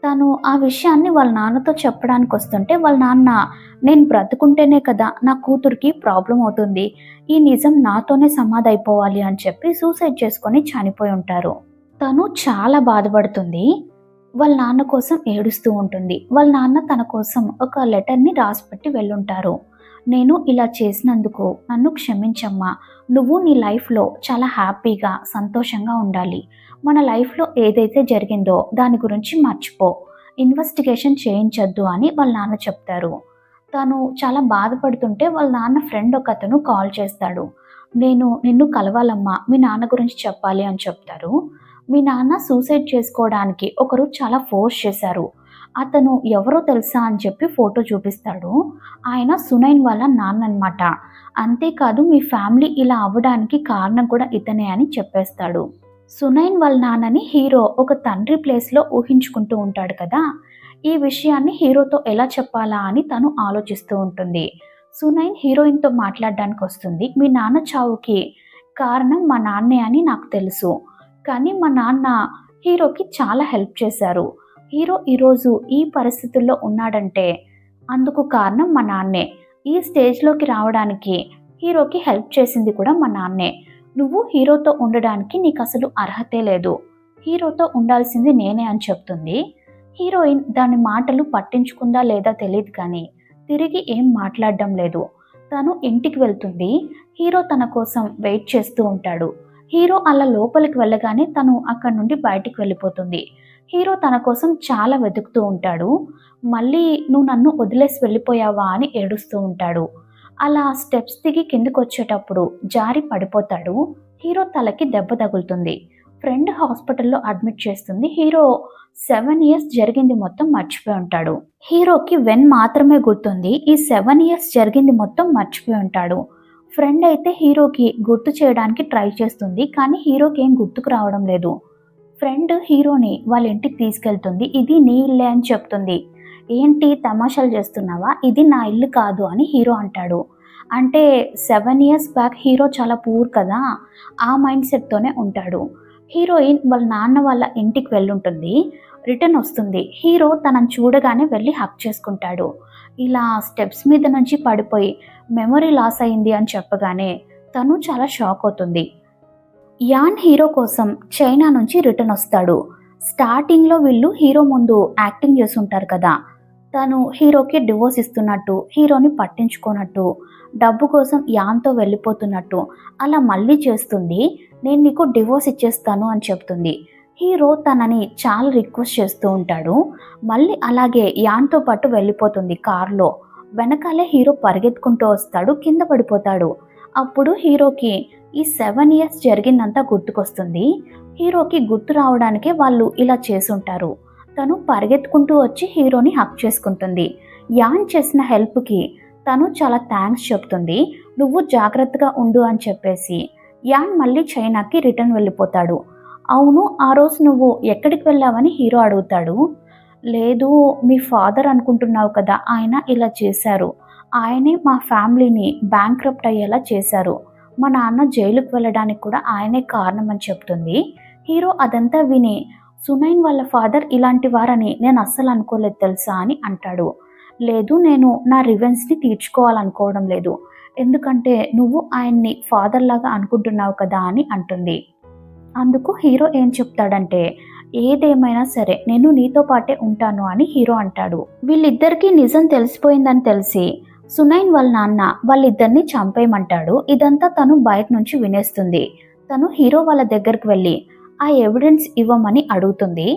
తను ఆ విషయాన్ని వాళ్ళ నాన్నతో చెప్పడానికి వస్తుంటే వాళ్ళ నాన్న, నేను బ్రతుకుంటేనే కదా నా కూతురికి ప్రాబ్లం అవుతుంది, ఈ నిజం నాతోనే సమాధి అయిపోవాలి అని చెప్పి సూసైడ్ చేసుకొని చనిపోయి ఉంటారు. తను చాలా బాధపడుతుంది. వాళ్ళ నాన్న కోసం ఏడుస్తూ ఉంటుంది. వాళ్ళ నాన్న తన కోసం ఒక లెటర్ని రాసిపెట్టి వెళ్ళుంటారు. నేను ఇలా చేసినందుకు నన్ను క్షమించమ్మా, నువ్వు నీ లైఫ్లో చాలా హ్యాపీగా సంతోషంగా ఉండాలి, మన లైఫ్లో ఏదైతే జరిగిందో దాని గురించి మర్చిపో, ఇన్వెస్టిగేషన్ చేయించొద్దు అని వాళ్ళ నాన్న చెప్తారు. తను చాలా బాధపడుతుంటే వాళ్ళ నాన్న ఫ్రెండ్ ఒకతను కాల్ చేస్తాడు. నేను నిన్ను కలవాలమ్మా, మీ నాన్న గురించి చెప్పాలి అని చెప్తారు. మీ నాన్న సూసైడ్ చేసుకోవడానికి ఒకరు చాలా ఫోర్స్ చేశారు, అతను ఎవరో తెలుసా అని చెప్పి ఫోటో చూపిస్తాడు. ఆయన సునైన్ వాళ్ళ నాన్న అనమాట. అంతేకాదు మీ ఫ్యామిలీ ఇలా అవ్వడానికి కారణం కూడా ఇతనే అని చెప్పేస్తాడు. సునైన్ వాళ్ళ నాన్నని హీరో ఒక తండ్రి ప్లేస్లో ఊహించుకుంటూ ఉంటాడు కదా. ఈ విషయాన్ని హీరోతో ఎలా చెప్పాలా అని తను ఆలోచిస్తూ ఉంటుంది. సునైన్ హీరోయిన్తో మాట్లాడడానికి వస్తుంది. మీ నాన్న చావుకి కారణం మా నాన్నే అని నాకు తెలుసు, కానీ మా నాన్న హీరోకి చాలా హెల్ప్ చేశారు. హీరో ఈరోజు ఈ పరిస్థితుల్లో ఉన్నాడంటే అందుకు కారణం మా నాన్నే. ఈ స్టేజ్లోకి రావడానికి హీరోకి హెల్ప్ చేసింది కూడా మా నాన్నే. నువ్వు హీరోతో ఉండడానికి నీకు అసలు అర్హతే లేదు, హీరోతో ఉండాల్సింది నేనే అని చెప్తుంది. హీరోయిన్ దాని మాటలు పట్టించుకుందా లేదా తెలియదు, కానీ తిరిగి ఏం మాట్లాడడం లేదు. తను ఇంటికి వెళ్తుంది. హీరో తన కోసం వెయిట్ చేస్తూ ఉంటాడు. హీరో అలా లోపలికి వెళ్ళగానే తను అక్కడి నుండి బయటికి వెళ్ళిపోతుంది. హీరో తన కోసం చాలా వెతుకుతూ ఉంటాడు. మళ్ళీ నువ్వు నన్ను వదిలేసి వెళ్ళిపోయావా అని ఏడుస్తూ ఉంటాడు. అలా స్టెప్స్ దిగి కిందకు వచ్చేటప్పుడు జారి పడిపోతాడు. హీరో తలకి దెబ్బ తగులుతుంది. ఫ్రెండ్ హాస్పిటల్లో అడ్మిట్ చేస్తుంది. హీరో 7 ఇయర్స్ జరిగింది మొత్తం మర్చిపోయి ఉంటాడు. హీరోకి వెన్ మాత్రమే గుర్తుంది. ఈ 7 ఇయర్స్ జరిగింది మొత్తం మర్చిపోయి ఉంటాడు. ఫ్రెండ్ అయితే హీరోకి గుర్తు చేయడానికి ట్రై చేస్తుంది, కానీ హీరోకి ఏం గుర్తుకు రావడం లేదు. ఫ్రెండ్ హీరోని వాళ్ళ ఇంటికి తీసుకెళ్తుంది. ఇది నీ ఇల్లే అని చెప్తుంది. ఏంటి తమాషాలు చేస్తున్నావా, ఇది నా ఇల్లు కాదు అని హీరో అంటాడు. అంటే 7 ఇయర్స్ బ్యాక్ హీరో చాలా పూర్ కదా, ఆ మైండ్ సెట్తోనే ఉంటాడు. హీరోయిన్ వాళ్ళ నాన్న వాళ్ళ ఇంటికి వెళ్ళుంటుంది. రిటర్న్ వస్తుంది. హీరో తనని చూడగానే వెళ్ళి హక్ చేసుకుంటాడు. ఇలా స్టెప్స్ మీద నుంచి పడిపోయి మెమరీ లాస్ అయింది అని చెప్పగానే తను చాలా షాక్ అవుతుంది. యాన్ హీరో కోసం చైనా నుంచి రిటర్న్ వస్తాడు. స్టార్టింగ్లో వీళ్ళు హీరో ముందు యాక్టింగ్ చేస్తుంటారు కదా, తను హీరోకి డివోర్స్ ఇస్తున్నట్టు, హీరోని పట్టించుకోనట్టు, డబ్బు కోసం యాన్తో వెళ్ళిపోతున్నట్టు అలా మళ్ళీ చేస్తుంది. నేను నీకు డివోర్స్ ఇచ్చేస్తాను అని చెప్తుంది. హీరో తనని చాలా రిక్వెస్ట్ చేస్తూ ఉంటాడు. మళ్ళీ అలాగే యాన్తో పాటు వెళ్ళిపోతుంది కార్లో. వెనకాలే హీరో పరిగెత్తుకుంటూ వస్తాడు, కింద పడిపోతాడు. అప్పుడు హీరోకి ఈ 7 ఇయర్స్ జరిగిందంతా గుర్తుకొస్తుంది. హీరోకి గుర్తు రావడానికే వాళ్ళు ఇలా చేసుంటారు. తను పరిగెత్తుకుంటూ వచ్చి హీరోని హక్ చేసుకుంటుంది. యాన్ చేసిన హెల్ప్కి తను చాలా థ్యాంక్స్ చెప్తుంది. నువ్వు జాగ్రత్తగా ఉండు అని చెప్పేసి యాన్ మళ్ళీ చైనాకి రిటర్న్ వెళ్ళిపోతాడు. అవును, ఆ రోజు నువ్వు ఎక్కడికి వెళ్ళావని హీరో అడుగుతాడు. లేదు, మీ ఫాదర్ అనుకుంటున్నావు కదా, ఆయన ఇలా చేశారు, ఆయనే మా ఫ్యామిలీని బ్యాంక్రప్ట్ అయ్యేలా చేశారు, మా నాన్న జైలుకు వెళ్ళడానికి కూడా ఆయనే కారణం అని చెప్తుంది. హీరో అదంతా విని సునైన్ వాళ్ళ ఫాదర్ ఇలాంటి వారని నేను అస్సలు అనుకోలేదు తెలుసా అని అంటాడు. లేదు, నేను నా రివెంజ్ని తీర్చుకోవాలనుకోవడం లేదు, ఎందుకంటే నువ్వు ఆయన్ని ఫాదర్ లాగా అనుకుంటున్నావు కదా అని అంటుంది. అందుకు హీరో ఏం చెప్తాడంటే, ఏదేమైనా సరే నేను నీతో పాటే ఉంటాను అని హీరో అంటాడు. వీళ్ళిద్దరికీ నిజం తెలిసిపోయిందని తెలిసి సునైన్ వాళ్ళ నాన్న వాళ్ళిద్దరిని చంపేయమంటాడు. ఇదంతా తను బయట నుంచి వినేస్తుంది. తను హీరో వాళ్ళ దగ్గరికి వెళ్ళి ఆ ఎవిడెన్స్ ఇవ్వమని అడుగుతుంది.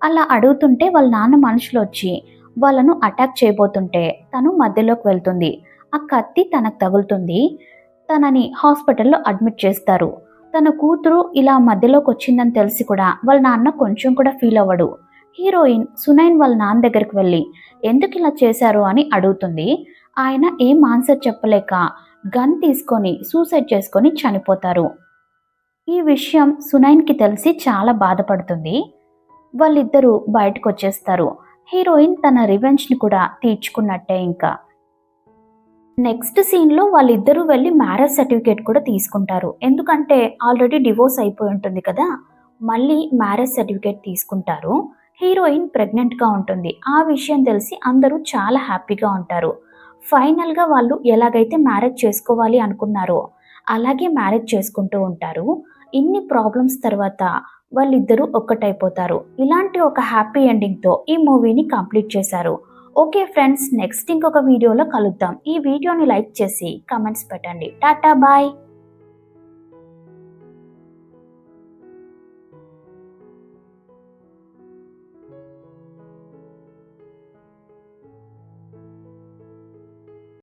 అలా అడుగుతుంటే వాళ్ళ నాన్న మనుషులు వచ్చి వాళ్ళను అటాక్ చేయబోతుంటే తను మధ్యలోకి వెళ్తుంది. ఆ కత్తి తనకు తగులుతుంది. తనని హాస్పిటల్లో అడ్మిట్ చేస్తారు. తన కూతురు ఇలా మధ్యలోకి వచ్చిందని తెలిసి కూడా వాళ్ళ నాన్న కొంచెం కూడా ఫీల్ అవ్వడు. హీరోయిన్ సునైన్ వాళ్ళ నాన్న దగ్గరికి వెళ్ళి ఎందుకు ఇలా చేశారు అని అడుగుతుంది. ఆయన ఏం ఆన్సర్ చెప్పలేక గన్ తీసుకొని సూసైడ్ చేసుకొని చనిపోతారు. ఈ విషయం సునైన్కి తెలిసి చాలా బాధపడుతుంది. వాళ్ళిద్దరూ బయటకు వచ్చేస్తారు. హీరోయిన్ తన రివెంజ్ని కూడా తీర్చుకున్నట్టే ఇంకా. నెక్స్ట్ సీన్లో వాళ్ళిద్దరూ వెళ్ళి మ్యారేజ్ సర్టిఫికేట్ కూడా తీసుకుంటారు. ఎందుకంటే ఆల్రెడీ డివోర్స్ అయిపోయి ఉంటుంది కదా, మళ్ళీ మ్యారేజ్ సర్టిఫికేట్ తీసుకుంటారు. హీరోయిన్ ప్రెగ్నెంట్గా ఉంటుంది. ఆ విషయం తెలిసి అందరూ చాలా హ్యాపీగా ఉంటారు. ఫైనల్గా వాళ్ళు ఎలాగైతే మ్యారేజ్ చేసుకోవాలి అనుకున్నారో అలాగే మ్యారేజ్ చేసుకుంటూ ఉంటారు. ఇన్ని ప్రాబ్లమ్స్ తర్వాత వాళ్ళిద్దరూ ఒక్కటైపోతారు. ఇలాంటి ఒక హ్యాపీ ఎండింగ్తో ఈ మూవీని కంప్లీట్ చేశారు. ఓకే ఫ్రెండ్స్, నెక్స్ట్ ఇంకొక వీడియోలో కలుద్దాం. ఈ వీడియోని లైక్ చేసి కామెంట్స్ పెట్టండి. టాటా బాయ్.